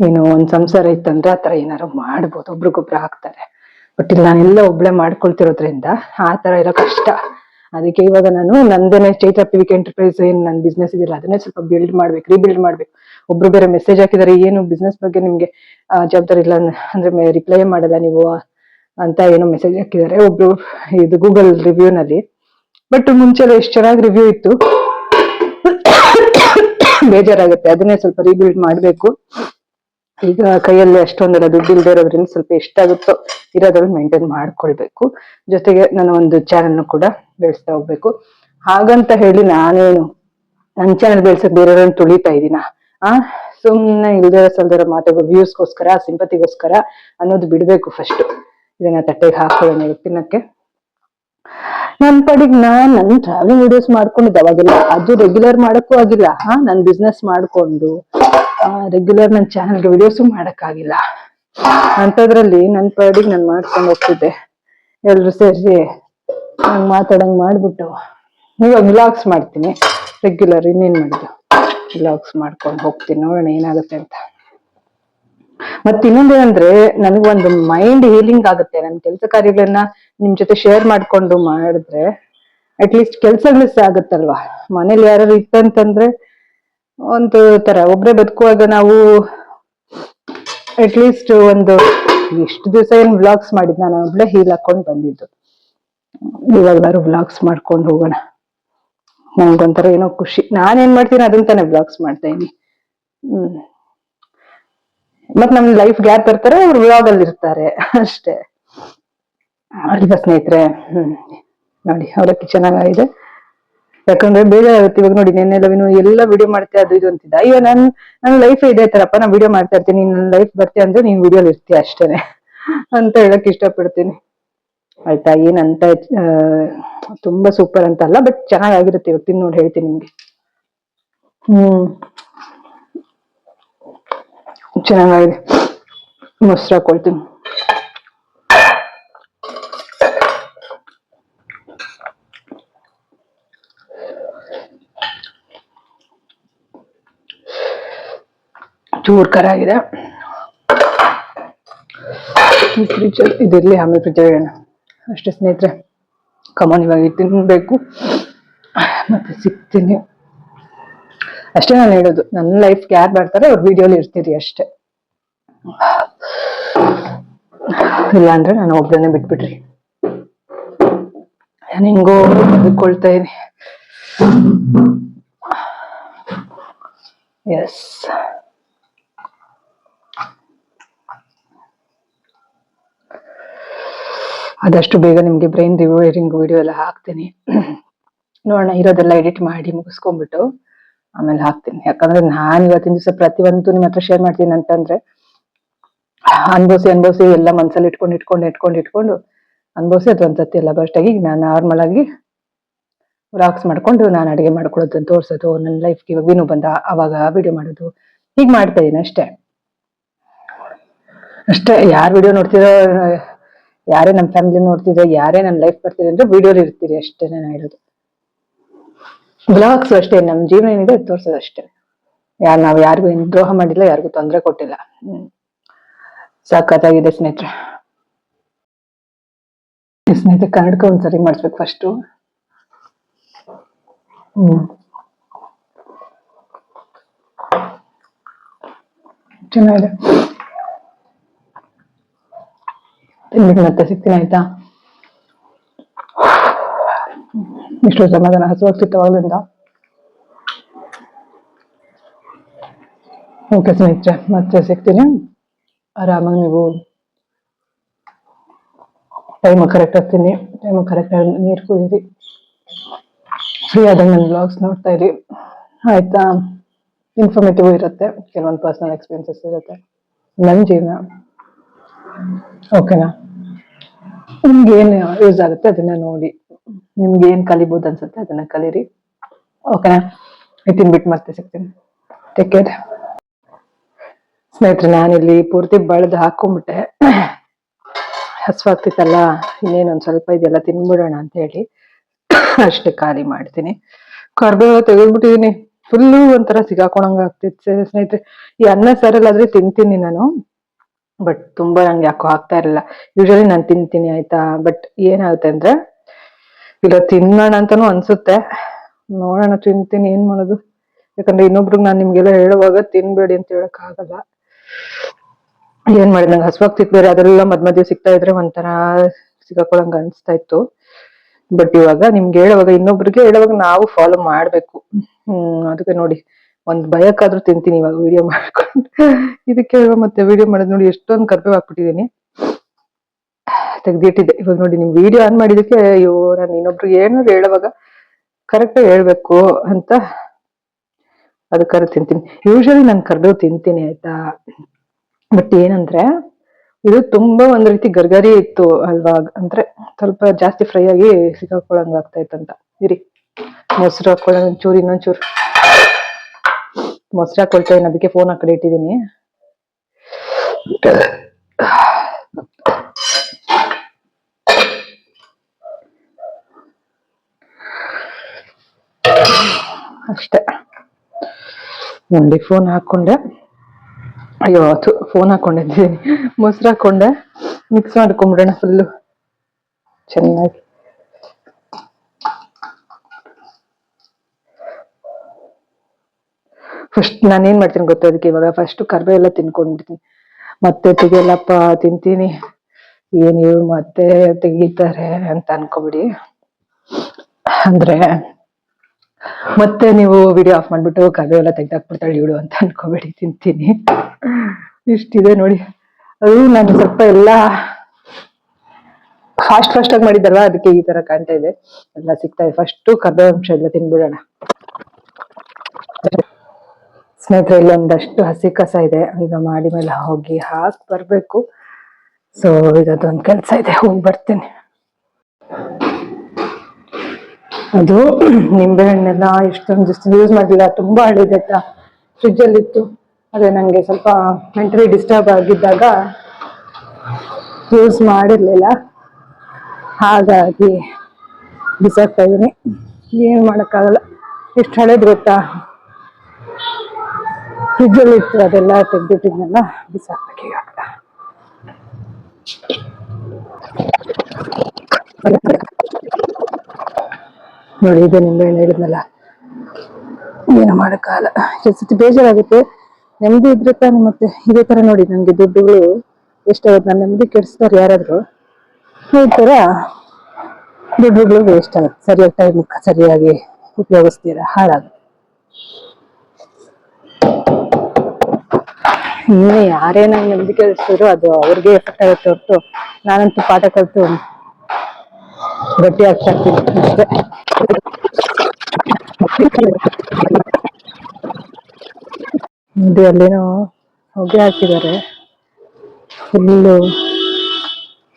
ಏನು ಒಂದ್ ಸಂಸಾರ ಇತ್ತಂದ್ರೆ ಆತರ ಏನಾರು ಮಾಡ್ಬೋದು, ಒಬ್ರಿಗೊಬ್ರು ಹಾಕ್ತಾರೆ. ಬಟ್ ಇಲ್ಲಿ ನಾನೆಲ್ಲ ಒಬ್ಳೆ ಮಾಡ್ಕೊಳ್ತಿರೋದ್ರಿಂದ ಆತರ ಎಲ್ಲ ಕಷ್ಟ. ಅದಕ್ಕೆ ಇವಾಗ ನಾನು ನಂದೇನೆ ಚೈತ್ರ ಪಿವಿಕೆ ಎಂಟರ್ಪ್ರೈಸ್ ಏನ್ ನನ್ ಬಿಸ್ನೆಸ್ ಇದೆಯಲ್ಲ ಅದನ್ನೇ ಸ್ವಲ್ಪ ಬಿಲ್ಡ್ ಮಾಡ್ಬೇಕು, ರೀಬಿಲ್ಡ್ ಮಾಡ್ಬೇಕು. ಒಬ್ರು ಬೇರೆ ಮೆಸೇಜ್ ಹಾಕಿದಾರೆ, ಏನು ಬಿಸ್ನೆಸ್ ಬಗ್ಗೆ ನಿಮ್ಗೆ ಜವಾಬ್ದಾರಿ ಇಲ್ಲ ಅಂದ್ರೆ ರಿಪ್ಲೈ ಮಾಡಲ್ಲ ನೀವು ಅಂತ ಏನೋ ಮೆಸೇಜ್ ಹಾಕಿದ್ದಾರೆ ಒಬ್ರು ಇದು ಗೂಗಲ್ ರಿವ್ಯೂ ನಲ್ಲಿ. ಬಟ್ ಮುಂಚೆ ಎಷ್ಟು ಚೆನ್ನಾಗಿ ರಿವ್ಯೂ ಇತ್ತು, ಬೇಜಾರಾಗುತ್ತೆ. ಅದನ್ನೇ ಸ್ವಲ್ಪ ರೀಬಿಲ್ಡ್ ಮಾಡ್ಬೇಕು. ಈಗ ಕೈಯಲ್ಲಿ ಅಷ್ಟೊಂದೆಲ್ಲ ದುಡ್ಡು ಇಲ್ದೇ ಇರೋದ್ರಿಂದ ಸ್ವಲ್ಪ ಎಷ್ಟಾಗುತ್ತೋ ಇರೋದ್ರಲ್ಲಿ ಮೇಂಟೈನ್ ಮಾಡ್ಕೊಳ್ಬೇಕು. ಜೊತೆಗೆ ನಾನು ಒಂದು ಚಾನೆಲ್ ಕೂಡ ಬೆಳೆಸ್ತಾ ಹೋಗ್ಬೇಕು. ಹಾಗಂತ ಹೇಳಿ ನಾನೇನು ನನ್ ಚಾನೆಲ್ ಬೆಳೆಸಕ್ ಬೇರೆಯವ್ರನ್ನ ತುಳಿತಾ ಇದೀನ? ಸುಮ್ನೆ ಇಲ್ದೇ ಸಲ್ದಿರೋ ಮಾತುಗಳು, ವ್ಯೂಸ್ಗೋಸ್ಕರ, ಸಿಂಪತಿಗೋಸ್ಕರ ಅನ್ನೋದು ಬಿಡ್ಬೇಕು ಫಸ್ಟ್. ಇದನ್ನ ತಟ್ಟೆಗೆ ಹಾಕೊಳ್ಳೋಣ ತಿನ್ನಕ್ಕೆ. ನನ್ ಪಾಡಿಗೆ ನನ್ ಟ್ರಾವೆಲಿಂಗ್ ವಿಡಿಯೋಸ್ ಮಾಡ್ಕೊಂಡಿದ್ದೆ ಅವಾಗೆಲ್ಲ. ಅದು ರೆಗ್ಯುಲರ್ ಮಾಡಕ್ಕೂ ಆಗಿಲ್ಲ. ನನ್ ಬಿಸ್ನೆಸ್ ಮಾಡ್ಕೊಂಡು ರೆಗ್ಯುಲರ್ ನನ್ ಚಾನಲ್ಗೆ ವಿಡಿಯೋಸು ಮಾಡಕ್ಕಾಗಿಲ್ಲ. ಅಂತದ್ರಲ್ಲಿ ನನ್ ಪಾಡಿಗೆ ನಾನು ಮಾಡ್ಕೊಂಡು ಹೋಗ್ತಿದ್ದೆ. ಎಲ್ರು ಸೇರಿ ನಂಗ್ ಮಾತಾಡಂಗ್ ಮಾಡ್ಬಿಟ್ಟು ಇವಾಗ ವ್ಲಾಗ್ಸ್ ಮಾಡ್ತೀನಿ ರೆಗ್ಯುಲರ್. ಇನ್ನೇನ್ ಮಾಡಿದ್ರು, ವ್ಲಾಗ್ಸ್ ಮಾಡ್ಕೊಂಡು ಹೋಗ್ತೀನಿ, ನೋಡೋಣ ಏನಾಗುತ್ತೆ ಅಂತ. ಮತ್ ಇನ್ನೊಂದೇನಂದ್ರೆ ನನಗೊಂದು ಮೈಂಡ್ ಹೀಲಿಂಗ್ ಆಗುತ್ತೆ. ನನ್ ಕೆಲಸ ಕಾರ್ಯಗಳನ್ನ ನಿಮ್ ಜೊತೆ ಶೇರ್ ಮಾಡ್ಕೊಂಡು ಮಾಡಿದ್ರೆ ಅಟ್ಲೀಸ್ಟ್ ಕೆಲ್ಸಗಳು ಆಗುತ್ತಲ್ವಾ. ಮನೇಲಿ ಯಾರು ಇತ್ತಂತಂದ್ರೆ ಒಂದು ತರ ಒಬ್ರೇ ಬದುಕುವಾಗ ನಾವು ಅಟ್ಲೀಸ್ಟ್ ಒಂದು ಇಷ್ಟು ದಿವಸ ಏನ್ ವ್ಲಾಗ್ಸ್ ಮಾಡಿದ್ ನಾನು ಒಬ್ಳೆ ಹೀಲ್ ಹಾಕೊಂಡ್ ಬಂದಿದ್ದು. ಇವಾಗ್ಲಾರು ವ್ಲಾಗ್ಸ್ ಮಾಡ್ಕೊಂಡು ಹೋಗೋಣ. ನಂಗೊಂಥರ ಏನೋ ಖುಷಿ. ನಾನೇನ್ ಮಾಡ್ತೀನಿ ಅದನ್ನ ತಾನೇ ವ್ಲಾಗ್ಸ್ ಮಾಡ್ತಾ ಇದೀನಿ. ಮತ್ ನಮ್ ಲೈಫ್ ಗ್ಯಾಪ್ ಇರ್ತಾರೆ, ಅವ್ರು ವ್ಲಾಗ್ ಅಲ್ಲಿ ಇರ್ತಾರೆ ಅಷ್ಟೇ. ಅಲ್ವ ಸ್ನೇಹಿತರೆ? ನೋಡಿ ಅವಲಕ್ಕಿ ಚೆನ್ನಾಗಿದೆ. ಯಾಕಂದ್ರೆ ಬೇಜಾರಾಗುತ್ತೆ ಇವಾಗ. ನೋಡಿ ನೆನ್ನೆಲ್ಲವಿನು ಎಲ್ಲ ವಿಡಿಯೋ ಮಾಡ್ತೆ ಅದು ಇದು ಅಂತಿದ್ದ. ಅಯ್ಯೋ ನನ್ ಲೈಫ್ ಇದೇ ತರಪ್ಪ, ನಾನ್ ವಿಡಿಯೋ ಮಾಡ್ತಾ ಇರ್ತೀನಿ, ನನ್ ಲೈಫ್ ಬರ್ತೀಯ ಅಂದ್ರೆ ನೀನ್ ವಿಡಿಯೋಲಿ ಇರ್ತೀಯ ಅಷ್ಟೇನೆ ಅಂತ ಹೇಳಕ್ ಇಷ್ಟಪಡ್ತೀನಿ. ಆಯ್ತಾ? ಏನಂತ ತುಂಬಾ ಸೂಪರ್ ಅಂತ ಅಲ್ಲ, ಬಟ್ ಚೆನ್ನಾಗಿರುತ್ತೆ. ಇವಾಗ ತಿನ್ ನೋಡಿ ಹೇಳ್ತೀನಿ ನಿಮ್ಗೆ. ಚೆನ್ನಾಗಿದೆ. ಮೊಸರು ಹಾಕೊಳ್ತೀನಿ. ಚೂರ್ ಖರ ಆಗಿದೆ. ಫ್ರಿಜ್ ಇದಿರ್ಲಿ, ಆಮೇಲೆ ಫ್ರಿಜ್ ಇಡೋಣ ಅಷ್ಟೇ ಸ್ನೇಹಿತರೆ. ಕಮಾನ್, ಇವಾಗ ತಿನ್ಬೇಕು. ಮತ್ತೆ ಸಿಗ್ತೀನಿ ಅಷ್ಟೇ. ನಾನು ಹೇಳೋದು, ನನ್ನ ಲೈಫ್ಗೆ ಯಾರು ಬರ್ತಾರೆ ಅವ್ರ ವಿಡಿಯೋಲಿ ಇರ್ತೀರಿ ಅಷ್ಟೇ. ಇಲ್ಲ ಅಂದ್ರೆ ನಾನು ಒಬ್ಬರನ್ನೇ ಬಿಟ್ಬಿಟ್ರಿ. ನಾನು ಹಿಂಗೋ ಬದುಕೊಳ್ತಾ ಇದೀನಿ. ಎಸ್, ಆದಷ್ಟು ಬೇಗ ನಿಮ್ಗೆ ಬ್ರೈನ್ ರಿವೈರಿಂಗ್ ವಿಡಿಯೋ ಎಲ್ಲ ಹಾಕ್ತೀನಿ. ನೋಡೋಣ, ಇರೋದೆಲ್ಲ ಎಡಿಟ್ ಮಾಡಿ ಮುಗಿಸ್ಕೊಂಡ್ಬಿಟ್ಟು ಆಮೇಲೆ ಹಾಕ್ತೀನಿ. ಯಾಕಂದ್ರೆ ನಾನ್ ಇವತ್ತಿನ ದಿವಸ ಪ್ರತಿಯೊಂದು ನಿಮ್ಮ ಹತ್ರ ಶೇರ್ ಮಾಡ್ತೀನಿ ಅಂತಂದ್ರೆ ಅನ್ಭವಿಸಿ ಎಲ್ಲ ಮನ್ಸಲ್ಲಿ ಇಟ್ಕೊಂಡು ಅನ್ಭವಿಸಿ ಅದು ಒಂದ್ಸತಿ ಎಲ್ಲ ಬಸ್ಟ್ ಆಗಿ ನಾನು ನಾರ್ಮಲ್ ಆಗಿ ವ್ಲಾಗ್ಸ್ ಮಾಡ್ಕೊಂಡು ನಾನು ಅಡಿಗೆ ಮಾಡ್ಕೊಳ್ಳೋದನ್ನ ತೋರ್ಸೋದು, ನನ್ನ ಲೈಫ್ಗೆ ಇವಾಗ ವಿನು ಬಂದ ಅವಾಗ ವಿಡಿಯೋ ಮಾಡೋದು, ಹೀಗ್ ಮಾಡ್ತಾ ಇದೀನಿ ಅಷ್ಟೇ. ಯಾರ್ ವಿಡಿಯೋ ನೋಡ್ತಿರೋ, ಯಾರೇ ನಮ್ ಫ್ಯಾಮಿಲಿ ನೋಡ್ತಿದ್ರೆ, ಯಾರೇ ನನ್ನ ಲೈಫ್ ಬರ್ತಿದೆ ಅಂದ್ರೆ ವಿಡಿಯೋಲಿ ಇರ್ತೀರಿ ಅಷ್ಟೇ. ನಾನು ಹೇಳೋದು ವ್ಲಾಗ್ಸ್ ಅಷ್ಟೇ. ನಮ್ ಜೀವನ ಏನಿದೆ ತೋರ್ಸೋದು ಅಷ್ಟೇ. ನಾವ್ ಯಾರಿಗೂ ಏನ್ ದ್ರೋಹ ಮಾಡಿಲ್ಲ, ಯಾರಿಗೂ ತೊಂದರೆ ಕೊಟ್ಟಿಲ್ಲ. ಸಖತ್ತಾಗಿದೆ ಸ್ನೇಹಿತರೆ. ಕನ್ನಡಕ ಒಂದ್ಸರಿ ಮಾಡಿಸ್ಬೇಕು ಫಸ್ಟ್. ಚೆನ್ನಾಗಿದೆ. ತಿನ್ಬಿಟ್ಟು ಮತ್ತೆ ಸಿಗ್ತೀನಿ ಆಯ್ತಾ. ಇಷ್ಟು ಸಮಾಧಾನ ಹಸುವಾಗ್ತಿತ್ತವಾಗ್ಲಿಂದ. ಓಕೆ ಸ್ನೇಹಿತರೆ, ಮತ್ತೆ ಸಿಗ್ತೀನಿ. ಆರಾಮಾಗಿ ನೀವು ಟೈಮ್ ಕರೆಕ್ಟ್ ಆಗ್ತೀನಿ, ಟೈಮ್ ಕರೆಕ್ಟ್ ಆಗಿ ನೀರು ಕುಡೀರಿ, ಫ್ರೀ ಆದಾಗ ನನ್ನ ಬ್ಲಾಗ್ಸ್ ನೋಡ್ತಾ ಇರಿ ಆಯ್ತಾ. ಇನ್ಫಾರ್ಮೇಟಿವ್ ಇರುತ್ತೆ, ಕೆಲವೊಂದು ಪರ್ಸನಲ್ ಎಕ್ಸ್ಪೀರಿಯನ್ಸಸ್ ಇರುತ್ತೆ ನನ್ನ ಜೀವನ. ಓಕೆನಾ? ನಿಮ್ಗೆ ಏನು ಯೂಸ್ ಆಗುತ್ತೆ ಅದನ್ನ ನೋಡಿ, ನಿಮ್ಗೆ ಏನ್ ಕಲಿಬಹುದು ಅನ್ಸುತ್ತೆ ಅದನ್ನ ಕಲೀರಿ. ಓಕೆನಾ? ತಿನ್ಬಿಟ್ಟು ಮತ್ತೆ ಸಿಗ್ತೀನಿ. ಟೇಕ್ ಕೇರ್ ಸ್ನೇಹಿತರೆ. ನಾನಿಲ್ಲಿ ಪೂರ್ತಿ ಬಳ್ದು ಹಾಕೊಂಡ್ಬಿಟ್ಟೆ, ಹಸುವಾಗ್ತಿತ್ತಲ್ಲ, ಇನ್ನೇನೊಂದ್ ಸ್ವಲ್ಪ ಇದೆಲ್ಲ ತಿನ್ಬಿಡೋಣ ಅಂತ ಹೇಳಿ ಅಷ್ಟೇ ಖಾಲಿ ಮಾಡ್ತೀನಿ. ಕರ್ಬೇವು ತೆಗೆದ್ಬಿಟ್ಟಿದೀನಿ, ಫುಲ್ಲು ಒಂಥರ ಸಿಗಾಕೊಂಡಂಗ ಆಗ್ತಿತ್ತು ಸ್ನೇಹಿತರೆ. ಈ ಅನ್ನ ಸಾರಲ್ಲಾದ್ರೆ ತಿಂತೀನಿ ನಾನು, ಬಟ್ ತುಂಬಾ ನಂಗೆ ಯಾಕೋ ಆಗ್ತಾ ಇರಲಿಲ್ಲ. ಯೂಶಲಿ ನಾನು ತಿಂತೀನಿ ಆಯ್ತಾ, ಬಟ್ ಏನಾಗುತ್ತೆ ಅಂದ್ರೆ ಇಲ್ಲ ತಿನ್ನೋಣ ಅಂತಾನು ಅನ್ಸುತ್ತೆ, ನೋಡೋಣ ತಿಂತೀನಿ, ಏನ್ ಮಾಡೋದು. ಯಾಕಂದ್ರೆ ಇನ್ನೊಬ್ರಿಗೆ ನಾನು ನಿಮ್ಗೆಲ್ಲ ಹೇಳುವಾಗ ತಿನ್ಬೇಡಿ ಅಂತ ಹೇಳಕ್ ಆಗಲ್ಲ. ಏನ್ ಮಾಡಿದ್, ನಂಗೆ ಹಸುವಾಗ್ತಿತ್ತು ಬೇರೆ, ಅದೆಲ್ಲ ಮಧ್ಯ ಸಿಗ್ತಾ ಇದ್ರೆ ಒಂಥರ ಸಿಗಾಕೊಳಂಗ ಅನ್ಸ್ತಾ ಇತ್ತು. ಬಟ್ ಇವಾಗ ನಿಮ್ಗೆ ಹೇಳುವಾಗ, ಇನ್ನೊಬ್ರಿಗೆ ಹೇಳುವಾಗ ನಾವು ಫಾಲೋ ಮಾಡ್ಬೇಕು. ಅದಕ್ಕೆ ನೋಡಿ, ಒಂದ್ ಭಯಕ್ಕಾದ್ರೂ ತಿಂತೀನಿ ಇವಾಗ ವಿಡಿಯೋ ಮಾಡ್ಕೊಂಡು. ಇದಕ್ಕೆ ಮತ್ತೆ ವಿಡಿಯೋ ಮಾಡೋದು ನೋಡಿ, ಎಷ್ಟೊಂದು ಕರ್ಬೇವು ಹಾಕ್ಬಿಟ್ಟಿದೀನಿ, ತೆಗ್ದಿಟ್ಟಿದ್ದೆ. ಇವಾಗ ನೋಡಿ, ನಿಮ್ ವಿಡಿಯೋ ಆನ್ ಮಾಡಿದಕ್ಕೆ ಅಯ್ಯೋ, ನಾನು ಇನ್ನೊಬ್ರಿಗೆ ಏನಾದ್ರು ಹೇಳುವಾಗ ಕರೆಕ್ಟ್ ಆಗಿ ಹೇಳ್ಬೇಕು ಅಂತ ಅದಕ್ಕಾದ್ರೆ ತಿಂತೀನಿ. ಯೂಶಲಿ ನಾನು ಕರ್ಬೇವು ತಿಂತೀನಿ ಆಯ್ತಾ, ಬಟ್ ಏನಂದ್ರೆ ಇದು ತುಂಬಾ ಒಂದ್ ರೀತಿ ಗರ್ಗರಿ ಇತ್ತು ಅಲ್ವಾ, ಅಂದ್ರೆ ಸ್ವಲ್ಪ ಜಾಸ್ತಿ ಫ್ರೈ ಆಗಿ ಸಿಕ್ಕಾಕೊಳಂಗ ಆಗ್ತಾ ಇತ್ತಂತ. ಇರಿ, ಮೊಸರು ಹಾಕೊಳ್ಳೋ, ಒಂಚೂರು ಇನ್ನೊಂಚೂರು ಮೊಸರು ಹಾಕೊಳ್ತಾ ಇದ್ದೀನಿ, ಅದಕ್ಕೆ ಫೋನ್ ಆ ಕಡೆ ಇಟ್ಟಿದ್ದೀನಿ. ಅಷ್ಟೇ ನೋಡಿ, ಫೋನ್ ಹಾಕೊಂಡೆ, ಅಯ್ಯೋ ಫೋನ್ ಹಾಕೊಂಡಿದ್ದೀನಿ, ಮೊಸರು ಹಾಕೊಂಡೆ, ಮಿಕ್ಸ್ ಮಾಡ್ಕೊಂಡ್ಬಿಡೋಣ ಫುಲ್ಲು ಚೆನ್ನಾಗಿ. ಫಸ್ಟ್ ನಾನೇನ್ ಮಾಡ್ತೀನಿ ಗೊತ್ತಾ, ಅದಕ್ಕೆ ಇವಾಗ ಫಸ್ಟ್ ಕರ್ಬೇವು ಎಲ್ಲ ತಿನ್ಕೊಂಡಿರ್ತೀನಿ, ಮತ್ತೆ ತೆಗಿಯಲ್ಲಪ್ಪ ತಿಂತೀನಿ, ಏನ್ ಇವ್ರು ಮತ್ತೆ ತೆಗಿತಾರೆ ಅಂತ ಅನ್ಕೋಬಿಡಿ. ಅಂದ್ರೆ ಮತ್ತೆ ನೀವು ವಿಡಿಯೋ ಆಫ್ ಮಾಡ್ಬಿಟ್ಟು ಕರ್ಬೇವು ಎಲ್ಲ ತೆಗ್ದಾಕ್ಬಿಡ್ತಾಳೆ ಇವಳು ಅಂತ ಅನ್ಕೋಬೇಡಿ, ತಿಂತೀನಿ. ಇಷ್ಟಿದೆ ನೋಡಿ, ಅದು ನಾನು ಸ್ವಲ್ಪ ಎಲ್ಲ ಫಾಸ್ಟ್ ಆಗಿ ಮಾಡಿದ್ದಲ್ವಾ, ಅದಕ್ಕೆ ಈ ತರ ಕಾಣ್ತಾ ಇದೆ, ಎಲ್ಲ ಸಿಗ್ತಾ ಇದೆ. ಫಸ್ಟ್ ಕರ್ಬೇವು ಅಂಶ ಎಲ್ಲ ತಿನ್ಬಿಡೋಣ ಸ್ನೇಹಿತರೆ. ಇಲ್ಲೊಂದಷ್ಟು ಹಸಿ ಕಸ ಇದೆ, ಈಗ ಮಾಡಿ ಮೇಲೆ ಹೋಗಿ ಹಾಕ್ ಬರ್ಬೇಕು. ಸೊ ಇದೊಂದು ಕೆಲ್ಸ ಇದೆ, ಹೋಗಿ ಬರ್ತೀನಿ. ಅದು ನಿಂಬೆ ಹಣ್ಣೆಲ್ಲ ಎಷ್ಟೊಂದು ದಿವಸ ಯೂಸ್ ಮಾಡಿಲ್ಲ, ತುಂಬಾ ಹಳಿದೆ ಆಯ್ತಾ, ಫ್ರಿಜ್ ಅಲ್ಲಿ ಇತ್ತು. ಅದೇ ನಂಗೆ ಸ್ವಲ್ಪ ಮೆಂಟಲಿ ಡಿಸ್ಟರ್ಬ್ ಆಗಿದ್ದಾಗ ಯೂಸ್ ಮಾಡಿರ್ಲಿಲ್ಲ, ಹಾಗಾಗಿ ಬಿಸಾಕ್ತಾ ಇದೀನಿ. ಏನ್ ಮಾಡಕ್ಕಾಗಲ್ಲ, ಎಷ್ಟು ಹಳೇದು ಗೊತ್ತಾ, ಫ್ರಿಜ್ ಅಲ್ಲಿ ಇತ್ತು, ಅದೆಲ್ಲ ತೆಗ್ದಿಟ್ಟಿದ್ನೆಲ್ಲ ಬಿಸಾಕ್ಬೇಕು ಈಗ. ನೋಡಿ, ಇದು ನಿಂಬೆಹಣ್ಣು ಹೇಳಿದ್ನಲ್ಲ, ಏನು ಮಾಡಕ್ಕಾಗಲ್ಲ. ಸತಿ ಬೇಜಾರಾಗುತ್ತೆ, ನೆಮ್ಮದಿ ಇದ್ರೆ ತಾನೆ. ಮತ್ತೆ ಇದೇ ತರ ನೋಡಿ, ನಂಗೆ ದುಡ್ಡುಗಳು ಎಷ್ಟಾಗುತ್ತೆ, ನಾನು ನೆಮ್ಮದಿ ಕೆಡಿಸ್ತಾರೆ ಯಾರಾದ್ರು, ಈ ತರ ದುಡ್ಡುಗಳು ವೇಸ್ಟ್ ಆಗುತ್ತೆ, ಸರಿಯಾಗಿ ಟೈಮ್ ಸರಿಯಾಗಿ ಉಪಯೋಗಿಸ್ತೀರಾ ಹಾಳಾಗುತ್ತೆ. ಇನ್ನು ಯಾರೇ ನಂಗೆ ನೆಮ್ಮದಿ ಕೆಡಿಸಿದ್ರು ಅದು ಅವ್ರಿಗೆ ಎಫೆಕ್ಟ್ ಆಗುತ್ತೆ ಹೊರತು, ನಾನಂತೂ ಪಾಠ ಕಲಿತು ಗಟ್ಟಿ ಆಗ್ತಾ ಇರ್ತೀನಿ ಅಷ್ಟೇ. ನೋಡಿ, ಅಲ್ಲೇನೋ ಹೊಗೆ ಹಾಕಿದ್ದಾರೆ ಫುಲ್ಲು,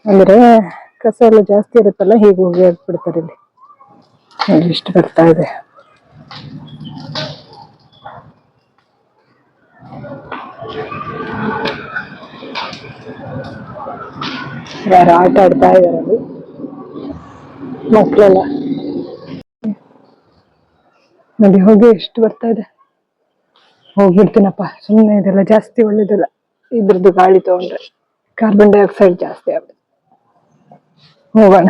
ಅಂದ್ರೆ ಕಸ ಎಲ್ಲ ಜಾಸ್ತಿ ಇರುತ್ತಲ್ಲ, ಹೀಗೆ ಹೊಗೆ ಹಾಕ್ಬಿಡ್ತಾರೆ ಇಲ್ಲಿ. ನೋಡಿ ಇಷ್ಟು ಬರ್ತಾ ಇದೆ. ಯಾರು ಆಟ ಆಡ್ತಾ ಇದಾರೆ ಅಲ್ಲಿ ಮಕ್ಕಳೆಲ್ಲ. ನೋಡಿ ಹೊಗೆ ಎಷ್ಟು ಬರ್ತಾ ಇದೆ. ಹೋಗ್ಬಿಡ್ತೀನಪ್ಪ, ಸುಮ್ಮನೆ ಇದೆಲ್ಲ ಜಾಸ್ತಿ ಒಳ್ಳೇದಲ್ಲ, ಇದ್ರದ್ದು ಗಾಳಿ ತಗೊಂಡ್ರೆ ಕಾರ್ಬನ್ ಡೈಆಕ್ಸೈಡ್ ಜಾಸ್ತಿ ಆಗುತ್ತೆ. ಹೋಗೋಣ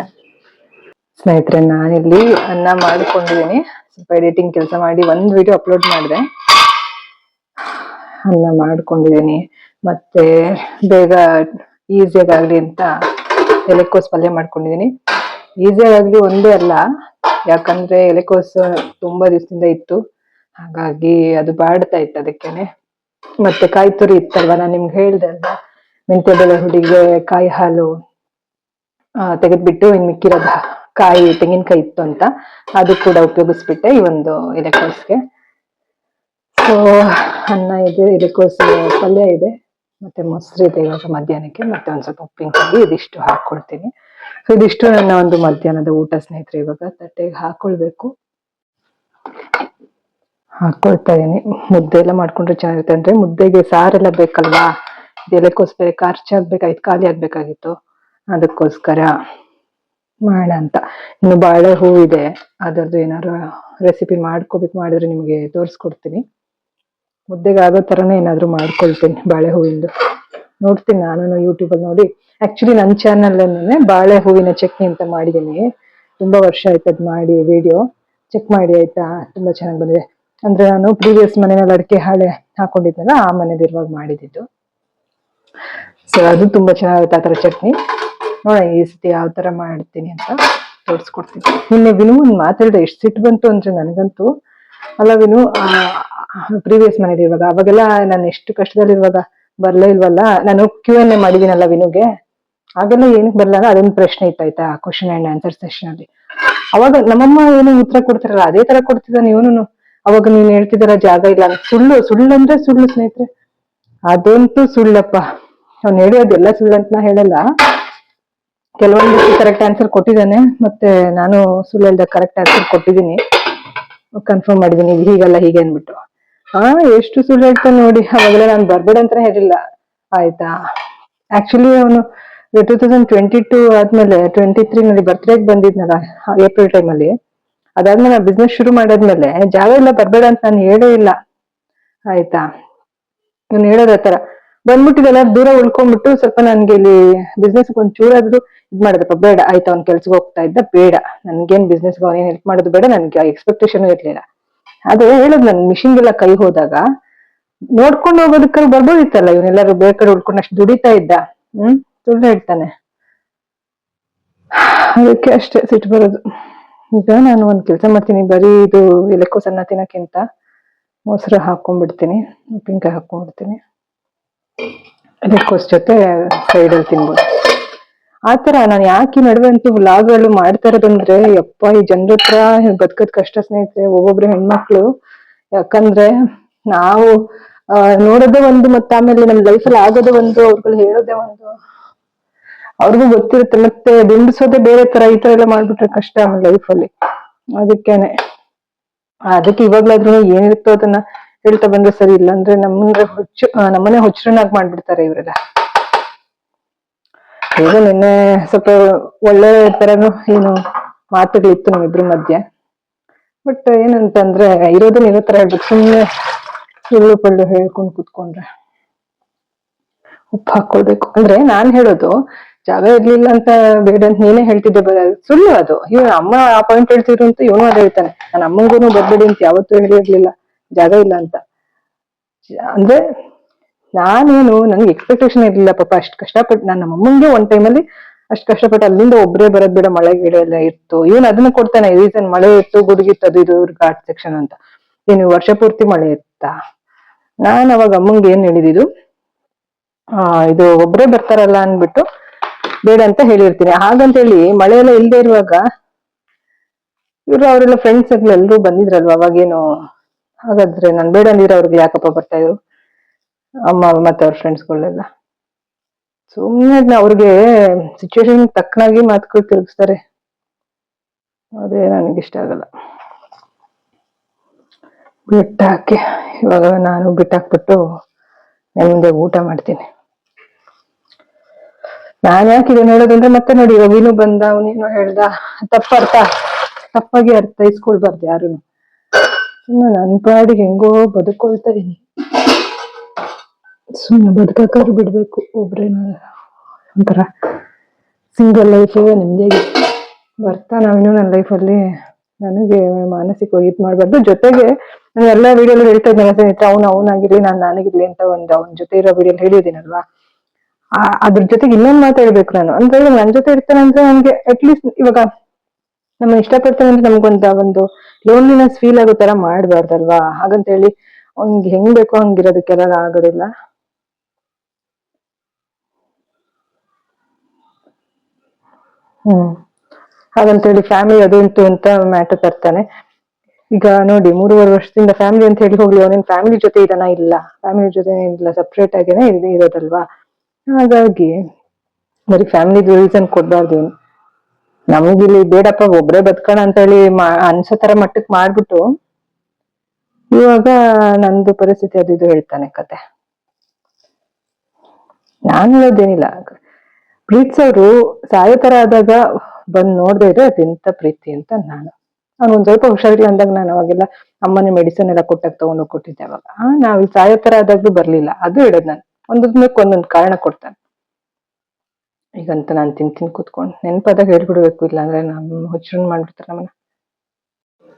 ಸ್ನೇಹಿತರೆ. ನಾನಿಲ್ಲಿ ಅನ್ನ ಮಾಡ್ಕೊಂಡಿದ್ದೀನಿ, ಸ್ವಲ್ಪ ಎಡಿಟಿಂಗ್ ಕೆಲಸ ಮಾಡಿ ಒಂದು ವಿಡಿಯೋ ಅಪ್ಲೋಡ್ ಮಾಡಿದೆ. ಅನ್ನ ಮಾಡ್ಕೊಂಡಿದ್ದೀನಿ. ಮತ್ತೆ ಬೇಗ ಈಸಿಯಾಗಾಗ್ಲಿ ಅಂತ ಎಲೆಕೋಸ್ ಪಲ್ಯ ಮಾಡ್ಕೊಂಡಿದ್ದೀನಿ. ಈಸಿಯಾಗಾಗ್ಲಿ ಒಂದೇ ಅಲ್ಲ, ಯಾಕಂದ್ರೆ ಎಲೆಕೋಸ್ ತುಂಬಾ ದಿವಸದಿಂದ ಇತ್ತು, ಹಾಗಾಗಿ ಅದು ಬಾಡ್ತಾ ಇತ್ತು ಅದಕ್ಕೇನೆ. ಮತ್ತೆ ಕಾಯಿ ತುರಿ ಇತ್ತಲ್ವಾ, ನಾನು ನಿಮ್ಗೆ ಹೇಳ್ದೆ ಅಲ್ವಾ, ಮೆಂತ್ಯ ಬೆಳೆ ಹುಡಿಗೆ ಕಾಯಿ ಹಾಲು ತೆಗೆದ್ಬಿಟ್ಟು ಇನ್ ಮಿಕ್ಕಿರೋದು ಕಾಯಿ ತೆಂಗಿನಕಾಯಿ ಇತ್ತು ಅಂತ ಅದು ಕೂಡ ಉಪಯೋಗಿಸ್ಬಿಟ್ಟೆ ಈ ಒಂದು ಎಲೆಕೋಸ್ಗೆ. ಸೊ ಅನ್ನ ಇದೆ, ಎಲೆಕೋಸ್ ಪಲ್ಯ ಇದೆ, ಮತ್ತೆ ಮೊಸರು ಇದೆ ಇವಾಗ ಮಧ್ಯಾಹ್ನಕ್ಕೆ, ಮತ್ತೆ ಒಂದ್ ಸ್ವಲ್ಪ ಉಪ್ಪಿನಕಾಯಿ, ಇದಿಷ್ಟು ಹಾಕೊಳ್ತೀನಿ. ಸೊ ಇದಿಷ್ಟು ನನ್ನ ಒಂದು ಮಧ್ಯಾಹ್ನದ ಊಟ ಸ್ನೇಹಿತರೆ. ಇವಾಗ ತಟ್ಟೆಗೆ ಹಾಕೊಳ್ಬೇಕು, ಹಾಕೊಳ್ತಾ ಇದೀನಿ. ಮುದ್ದೆ ಎಲ್ಲ ಮಾಡ್ಕೊಂಡ್ರೆ ಚೆನ್ನಾಗಿರುತ್ತೆ. ಅಂದ್ರೆ ಮುದ್ದೆಗೆ ಸಾರೆಲ್ಲ ಬೇಕಲ್ವಾ, ಎಲೆಕೋಸ್ ಬೇರೆ ಖರ್ಚಾಗ್ಬೇಕಾಯ್ತು, ಖಾಲಿ ಆಗ್ಬೇಕಾಗಿತ್ತು, ಅದಕ್ಕೋಸ್ಕರ ಮಾಡ ಅಂತ. ಇನ್ನು ಬಾಳೆ ಹೂ ಇದೆ, ಅದರದ್ದು ಏನಾದ್ರು ರೆಸಿಪಿ ಮಾಡ್ಕೋಬೇಕು, ಮಾಡಿದ್ರೆ ನಿಮ್ಗೆ ತೋರಿಸ್ಕೊಡ್ತೀನಿ. ಮುದ್ದೆಗೆ ಆಗೋ ತರನೇ ಏನಾದ್ರು ಮಾಡ್ಕೊಳ್ತೀನಿ ಬಾಳೆ ಹೂವಿಂದು. ನೋಡ್ತೀನಿ ನಾನು ಯೂಟ್ಯೂಬ್ ಅಲ್ಲಿ ನೋಡಿ. ಆಕ್ಚುಲಿ ನನ್ನ ಚಾನಲ್ ಬಾಳೆ ಹೂವಿನ ಚಟ್ನಿ ಅಂತ ಮಾಡಿದೀನಿ, ತುಂಬಾ ವರ್ಷ ಆಯ್ತದ್ ಮಾಡಿ ವಿಡಿಯೋ. ಚೆಕ್ ಮಾಡಿ ಆಯ್ತಾ, ತುಂಬಾ ಚೆನ್ನಾಗಿ ಬಂದಿದೆ. ಅಂದ್ರೆ ನಾನು ಪ್ರೀವಿಯಸ್ ಮನೆಯಲ್ಲಿ ಅಡಿಕೆ ಹಾಳೆ ಹಾಕೊಂಡಿದ್ದೆಲ್ಲ, ಆ ಮನೇಲಿ ಇರುವಾಗ ಮಾಡಿದ್ದು. ಸೊ ಅದು ತುಂಬಾ ಚೆನ್ನಾಗುತ್ತೆ ಆ ತರ ಚಟ್ನಿ. ನೋಡ ಈ ಸತಿ ಯಾವ ತರ ಮಾಡ್ತೀನಿ ಅಂತ ತೋರಿಸ್ಕೊಡ್ತೀನಿ. ನಿನ್ನೆ ವಿನು ಒಂದ್ ಮಾತಾಡಿದೆ, ಎಷ್ಟು ಸಿಟ್ಟು ಬಂತು ಅಂದ್ರೆ ನನಗಂತೂ. ಅಲ್ಲ ವಿನು, ಪ್ರೀವಿಯಸ್ ಮನೇಲಿ ಇರುವಾಗ, ಅವಾಗೆಲ್ಲ ನಾನು ಎಷ್ಟು ಕಷ್ಟದಲ್ಲಿರುವಾಗ ಬರ್ಲೇ ಇಲ್ವಲ್ಲ, ನಾನು Q&A ಮಾಡಿದೀನಲ್ಲ ವಿನುಗೆ, ಆಗೆಲ್ಲ ಏನಕ್ಕೆ ಬರ್ಲಲ್ಲ ಅದೊಂದು ಪ್ರಶ್ನೆ ಇತ್ತಾಯ್ತಾ, ಕ್ವಶನ್ ಅಂಡ್ ಆನ್ಸರ್ ಸೆಷನ್ ಅಲ್ಲಿ. ಅವಾಗ ನಮ್ಮಮ್ಮ ಏನು ಉತ್ತರ ಕೊಡ್ತಾರಲ್ಲ ಅದೇ ತರ ಕೊಡ್ತಿದ್ದಾನೆ ಇವನು. ಅವಾಗ ನೀನ್ ಹೇಳ್ತಿದ್ದಲ್ಲ ಜಾಗ ಇಲ್ಲ, ಸುಳ್ಳು ಸುಳ್ಳು ಅಂದ್ರೆ ಸುಳ್ಳು ಸ್ನೇಹಿತರೆ, ಅದಂತೂ ಸುಳ್ಳಪ್ಪ. ಅವ್ನು ಹೇಳೋದೆಲ್ಲ ಸುಳ್ಳು ಅಂತ ನಾ ಹೇಳಲ್ಲ, ಕೆಲವೊಂದು ಕರೆಕ್ಟ್ ಆನ್ಸರ್ ಕೊಟ್ಟಿದ್ದಾನೆ, ಮತ್ತೆ ನಾನು ಸುಳ್ಳು ಹೇಳ್ದ ಕರೆಕ್ಟ್ ಆನ್ಸರ್ ಕೊಟ್ಟಿದ್ದೀನಿ, ಕನ್ಫರ್ಮ್ ಮಾಡಿದೀನಿ ಹೀಗಲ್ಲ ಹೀಗೆ ಅನ್ಬಿಟ್ಟು. ಎಷ್ಟು ಸುಳ್ಳು ಹೇಳ್ತಾನೆ ನೋಡಿ. ಅವಾಗೆಲ್ಲ ನಾನು ಬರ್ಬೇಡ ಅಂತಾನೆ ಹೇಳಿಲ್ಲ ಆಯ್ತಾ. ಆಕ್ಚುಲಿ ಅವನು 2022 ಆದ್ಮೇಲೆ 23 ನಲ್ಲಿ ಬರ್ತ್ಡೇಗೆ ಬಂದಿದ್ನಲ್ಲ, ಏಪ್ರಿಲ್ ಟೈಮ್ ಅಲ್ಲಿ. ಅದಾದ್ಮೇಲೆ ನಾ ಬಿಸ್ನೆಸ್ ಶುರು ಮಾಡಾದ್ಮೇಲೆ ಜಾಗ ಇಲ್ಲ ಬರ್ಬೇಡ ಅಂತ ನಾನು ಹೇಳೇ ಇಲ್ಲ ಆಯ್ತಾ. ಇವ್ನು ಹೇಳೋದ ತರ ಬಂದ್ಬಿಟ್ಟಿದೆಲ್ಲ, ದೂರ ಉಳ್ಕೊಂಡ್ಬಿಟ್ಟು ಸ್ವಲ್ಪ ನನ್ಗೆ ಇಲ್ಲಿ ಬಿಸ್ನೆಸ್ ಒಂದ್ ಚೂರಾದ್ರು ಇದ್ ಮಾಡೋದಪ್ಪ, ಬೇಡ ಆಯ್ತಾ. ಅವ್ನ್ ಕೆಲ್ಸಕ್ಕೆ ಹೋಗ್ತಾ ಇದ್ದ, ಬೇಡ ನನ್ಗೇನ್ ಬಿಸ್ನೆಸ್ ಅವ್ನೇನ್ ಹೆಲ್ಪ್ ಮಾಡೋದು ಬೇಡ, ನನ್ಗೆ ಎಕ್ಸ್ಪೆಕ್ಟೇಷನ್ ಇರ್ಲಿಲ್ಲ. ಅದೇ ಹೇಳದ್ ನನ್ ಮಿಷಿನ್ಗೆಲ್ಲ ಕೈ ಹೋದಾಗ ನೋಡ್ಕೊಂಡು ಹೋಗೋದಕ್ಕೆ ಬರ್ಬೋದಿತ್ತಲ್ಲ, ಇವನೆಲ್ಲರೂ ಬೇರೆ ಕಡೆ ಉಳ್ಕೊಂಡು ಅಷ್ಟು ದುಡಿತಾ ಇದ್ದ. ಸುಳ್ಳು ಹೇಳ್ತಾನೆ, ಅದಕ್ಕೆ ಅಷ್ಟೇ ಸಿಟ್ಟು ಬರೋದು. ಈಗ ನಾನು ಒಂದ್ ಕೆಲಸ ಮಾಡ್ತೀನಿ, ಬರೀ ಇದು ಎಲೆಕೋಸ್ ಅನ್ನ ತಿನ್ನಕ್ಕಿಂತ ಮೊಸರು ಹಾಕೊಂಡ್ಬಿಡ್ತೀನಿ, ಉಪ್ಪಿನಕಾಯಿ ಹಾಕೊಂಡ್ಬಿಡ್ತೀನಿ, ಎಲೆಕೋಸ್ ಜೊತೆ ಸೈಡಲ್ಲಿ ತಿನ್ಬೋದು. ಆತರ ನಾನು ಯಾಕೆ ನಡುವೆ ಅಂತೂ ವ್ಲಾಗ್ಗಳು ಮಾಡ್ತಾ ಇರೋದಂದ್ರೆ, ಯಪ್ಪ ಈ ಜನರ ಹತ್ರ ಬದುಕದ್ ಕಷ್ಟ ಸ್ನೇಹಿತರೆ, ಒಬ್ಬೊಬ್ರು ಹೆಣ್ಮಕ್ಳು. ಯಾಕಂದ್ರೆ ನಾವು ನೋಡೋದೇ ಒಂದು, ಮತ್ತೆ ಆಮೇಲೆ ನಮ್ ಲೈಫಲ್ಲಿ ಆಗೋದೇ ಒಂದು, ಅವ್ರುಗಳು ಹೇಳೋದೇ ಒಂದು, ಅವ್ರಿಗೂ ಗೊತ್ತಿರುತ್ತೆ. ಮತ್ತೆ ಬಿಂಬಿಸೋದೇ ಬೇರೆ ತರ, ಈ ತರ ಎಲ್ಲ ಮಾಡ್ಬಿಟ್ರೆ ಕಷ್ಟ ಆಮೇಲೆ ಲೈಫಲ್ಲಿ. ಅದಕ್ಕೆ ಇವಾಗ್ಲಾದ್ರೂ ಏನಿರುತ್ತೋ ಅದನ್ನ ಹೇಳ್ತಾ ಬಂದ್ರೆ ಸರಿ. ಇಲ್ಲ ಅಂದ್ರೆ ನಮ್ಮನೆ ಹುಚ್ಚರನ್ನಾಗಿ ಮಾಡ್ಬಿಡ್ತಾರೆ ಇವರೆಲ್ಲ. ಹೇಗೋ ನಿನ್ನೆ ಸ್ವಲ್ಪ ಒಳ್ಳೆ ತರನು ಏನು ಮಾತುಗಳಿತ್ತು ನಮ್ಮಿಬ್ರ ಮಧ್ಯೆ. ಬಟ್ ಏನಂತಂದ್ರೆ ಇರೋದನ್ನ ಇರೋ ತರ ಹೇಳ್ಬೇಕು, ಸುಮ್ನೆ ಸುಳ್ಳು ಪಳ್ಳು ಹೇಳ್ಕೊಂಡು ಕೂತ್ಕೊಂಡ್ರೆ. ಉಪ್ಪು ಹಾಕೊಳ್ಬೇಕು ಅಂದ್ರೆ ನಾನ್ ಹೇಳೋದು ಜಾಗ ಇರ್ಲಿಲ್ಲ ಅಂತ ಬೇಡ ಅಂತ ನೀನೇ ಹೇಳ್ತಿದ್ದೆ, ಸುಳ್ಳು ಅದು. ಇವನು ಅಮ್ಮ ಆ ಪಾಯಿಂಟ್ ಹೇಳ್ತಿದ್ರು ಅಂತ ಇವನು ಅದೇ ಹೇಳ್ತಾನೆ. ನನ್ನ ಅಮ್ಮಂಗೂನು ಬರ್ಬೇಡಿ ಅಂತ ಯಾವತ್ತೂ ಹೇಳಿರ್ಲಿಲ್ಲ ಜಾಗ ಇಲ್ಲ ಅಂತ. ಅಂದ್ರೆ ನಾನೇನು, ನನ್ಗೆ ಎಕ್ಸ್ಪೆಕ್ಟೇಷನ್ ಇರ್ಲಿಲ್ಲ ಪಾಪ. ಅಷ್ಟ್ ಕಷ್ಟಪಟ್ಟು ನನ್ನ ನಮ್ಮಮ್ಮಂಗೆ ಒಂದ್ ಟೈಮಲ್ಲಿ ಅಷ್ಟ್ ಕಷ್ಟಪಟ್ಟು ಅಲ್ಲಿಂದ ಒಬ್ಬರೇ ಬರೋದ್ ಬೇಡ, ಮಳೆ ಗಿಡ ಎಲ್ಲ ಇತ್ತು. ಇವನ್ ಅದನ್ನ ಕೊಡ್ತಾನೆ ರೀಸನ್, ಮಳೆ ಇತ್ತು, ಗುಡುಗಿತ್ತು, ಅದು ಇದು ಘಾಟ್ ಸೆಕ್ಷನ್ ಅಂತ. ಏನು ವರ್ಷ ಪೂರ್ತಿ ಮಳೆ ಇತ್ತಾ? ನಾನ್ ಅವಾಗ ಅಮ್ಮಂಗೆ ಏನ್ ಹೇಳಿದಿದ್ದು, ಇದು ಒಬ್ರೇ ಬರ್ತಾರಲ್ಲ ಅನ್ಬಿಟ್ಟು ಬೇಡ ಅಂತ ಹೇಳಿರ್ತೀನಿ. ಹಾಗಂತ ಹೇಳಿ ಮಳೆ ಎಲ್ಲ ಇಲ್ದೇ ಇರುವಾಗ ಇವ್ರು ಅವರೆಲ್ಲ ಫ್ರೆಂಡ್ಸ್ ಎಲ್ರು ಬಂದಿದ್ರಲ್ವ ಅವಾಗೇನು. ಹಾಗಾದ್ರೆ ನಾನ್ ಬೇಡ ಅಂದಿದ್ರೆ ಅವ್ರಿಗೆ ಯಾಕಪ್ಪ ಬರ್ತಾ ಇದ್ರು ಅಮ್ಮ ಮತ್ತೆ ಅವ್ರ ಫ್ರೆಂಡ್ಸ್ಗಳೆಲ್ಲ. ಸುಮ್ನೆ ಅವ್ರಿಗೆ ಸಿಚುವೇಶನ್ ತಕ್ಕನಾಗಿ ಮಾತುಗಳು ತಿರುಗಿಸ್ತಾರೆ, ಅದೇ ನನಗಿಷ್ಟ ಆಗಲ್ಲ. ಬಿಟ್ಟಾಕಿ ಇವಾಗ ನಾನು ಬಿಟ್ಟಾಕ್ಬಿಟ್ಟು ಮುಂದೆ ಊಟ ಮಾಡ್ತೀನಿ. ನಾನ್ ಯಾಕೆ ಇದನ್ನ ಹೇಳೋದಂದ್ರೆ, ಮತ್ತೆ ನೋಡಿ ಇವಾಗ ನೀನು ಬಂದ, ಅವನೇನೋ ಹೇಳ್ದ, ತಪ್ಪಾಗಿ ಅರ್ಥೈಸ್ಕೊಳ್ಬಾರ್ದು ಯಾರುನು. ಸುಮ್ಮನೆ ನನ್ ಪಾಡಿಗೆ ಹೆಂಗೋ ಬದುಕೊಳ್ತಾ ಇದೀನಿ, ಸುಮ್ಮನೆ ಬದುಕಾಕಾದ್ರೂ ಬಿಡ್ಬೇಕು. ಒಬ್ರೇನ ಒಂಥರ ಸಿಂಗಲ್ ಲೈಫ್ ನಿಮ್ದಾಗಿ ಬರ್ತಾ ನಾವಿನ್ನು ನನ್ನ ಲೈಫಲ್ಲಿ ನನಗೆ ಮಾನಸಿಕವಾಗಿ ಇದ್ ಮಾಡ್ಬಾರ್ದು. ಜೊತೆಗೆ ನಾನು ಎಲ್ಲಾ ವಿಡಿಯೋಲಿ ಹೇಳ್ತಾ ಇದ್ದೇನೆ ಸ್ನೇಹಿತರೆ, ಅವನಾಗಿರ್ಲಿ ನಾನಾಗಿರ್ಲಿ ಅಂತ ಒಂದು ಅವನ ಜೊತೆ ಇರೋ ವಿಡಿಯೋಲಿ ಹೇಳಿದ್ದೀನಲ್ವಾ. ಅದ್ರ ಜೊತೆಗೆ ಇನ್ನೊಂದ್ ಮಾತು ಹೇಳ್ಬೇಕು ನಾನು, ಅಂದ್ರೆ ನನ್ ಜೊತೆ ಇರ್ತಾನೆ ಅಂದ್ರೆ ನನ್ಗೆ ಅಟ್ಲೀಸ್ಟ್ ಇವಾಗ ನಮ್ಮ ಇಷ್ಟಪಡ್ತಾನೆ ಅಂದ್ರೆ ಒಂದು ಲೋನ್ಲಿನೆಸ್ ಫೀಲ್ ಆಗೋ ತರ ಮಾಡ್ಬಾರ್ದಲ್ವಾ. ಹಾಗಂತ ಹೇಳಿ ಅವ್ನ್ಗೆ ಹೆಂಗ್ ಬೇಕೋ ಹಂಗಿರೋದಕ್ಕೆಲ್ಲ ಆಗೋದಿಲ್ಲ. ಹಾಗಂತೇಳಿ ಫ್ಯಾಮಿಲಿ ಅದು ಇಂತು ಅಂತ ಮ್ಯಾಟರ್ ತರ್ತಾನೆ. ಈಗ ನೋಡಿ 3.5 ವರ್ಷದಿಂದ ಫ್ಯಾಮಿಲಿ ಅಂತ ಹೇಳಿ ಹೋಗ್ಲಿ, ಅವನೇನ್ ಫ್ಯಾಮಿಲಿ ಜೊತೆ ಇದಾನ? ಇಲ್ಲ, ಫ್ಯಾಮಿಲಿ ಜೊತೆ ಇಲ್ಲ, ಸಪ್ರೇಟ್ ಆಗೇನೆ ಇರೋದಲ್ವಾ. ಹಾಗಾಗಿ ಬರೀ ಫ್ಯಾಮಿಲಿ ರೀಸನ್ ಕೊಡ್ಬಾರ್ದು. ನಮ್ಗಿಲ್ಲಿ ಬೇಡಪ್ಪ ಒಬ್ರೇ ಬದುಕೋಣ ಅಂತ ಹೇಳಿ ಅನ್ಸೋ ತರ ಮಟ್ಟಕ್ ಮಾಡ್ಬಿಟ್ಟು ಇವಾಗ ನಂದು ಪರಿಸ್ಥಿತಿ ಅದು ಇದು ಹೇಳ್ತಾನೆ ಕತೆ. ನಾನ್ ಹೇಳೋದೇನಿಲ್ಲ, ಪ್ರೀತಿಸೋರು ಸಾಯೋ ತರ ಆದಾಗ ಬಂದ್ ನೋಡ್ದೆ ಇದ್ರೆ ಅದೆಂತ ಪ್ರೀತಿ ಅಂತ ನಾನು. ಅವ್ನು ಒಂದ್ ಸ್ವಲ್ಪ ಹುಷಾರಿಲ್ಲ ಅಂದಾಗ ನಾನು ಅವಾಗೆಲ್ಲ ಅಮ್ಮನ ಮೆಡಿಸಿನ್ ಎಲ್ಲ ಕೊಟ್ಟಾಗ ತಗೊಂಡೋಗಿ ಕೊಟ್ಟಿದ್ದೆ. ಅವಾಗ ನಾವ್ ಸಾಯೋ ತರ ಆದಾಗ್ಲೂ ಬರ್ಲಿಲ್ಲ, ಅದು ಹೇಳೋದ್ ನಾನು. ಒಂದೊಂದ್ ಕಾರಣ ಕೊಡ್ತಾನೆ. ಈಗಂತ ನಾನ್ ತಿಂತೀನಿ ಕೂತ್ಕೊಂಡು ನೆನ್ಪಾದಾಗ ಹೇಳ್ಬಿಡ್ಬೇಕು, ಇಲ್ಲ ಅಂದ್ರೆ ಹುಚ್ಚರನ್ ಮಾಡ್ಬಿಡ್ತಾರೆ ನಮ್ಮನ್ನ.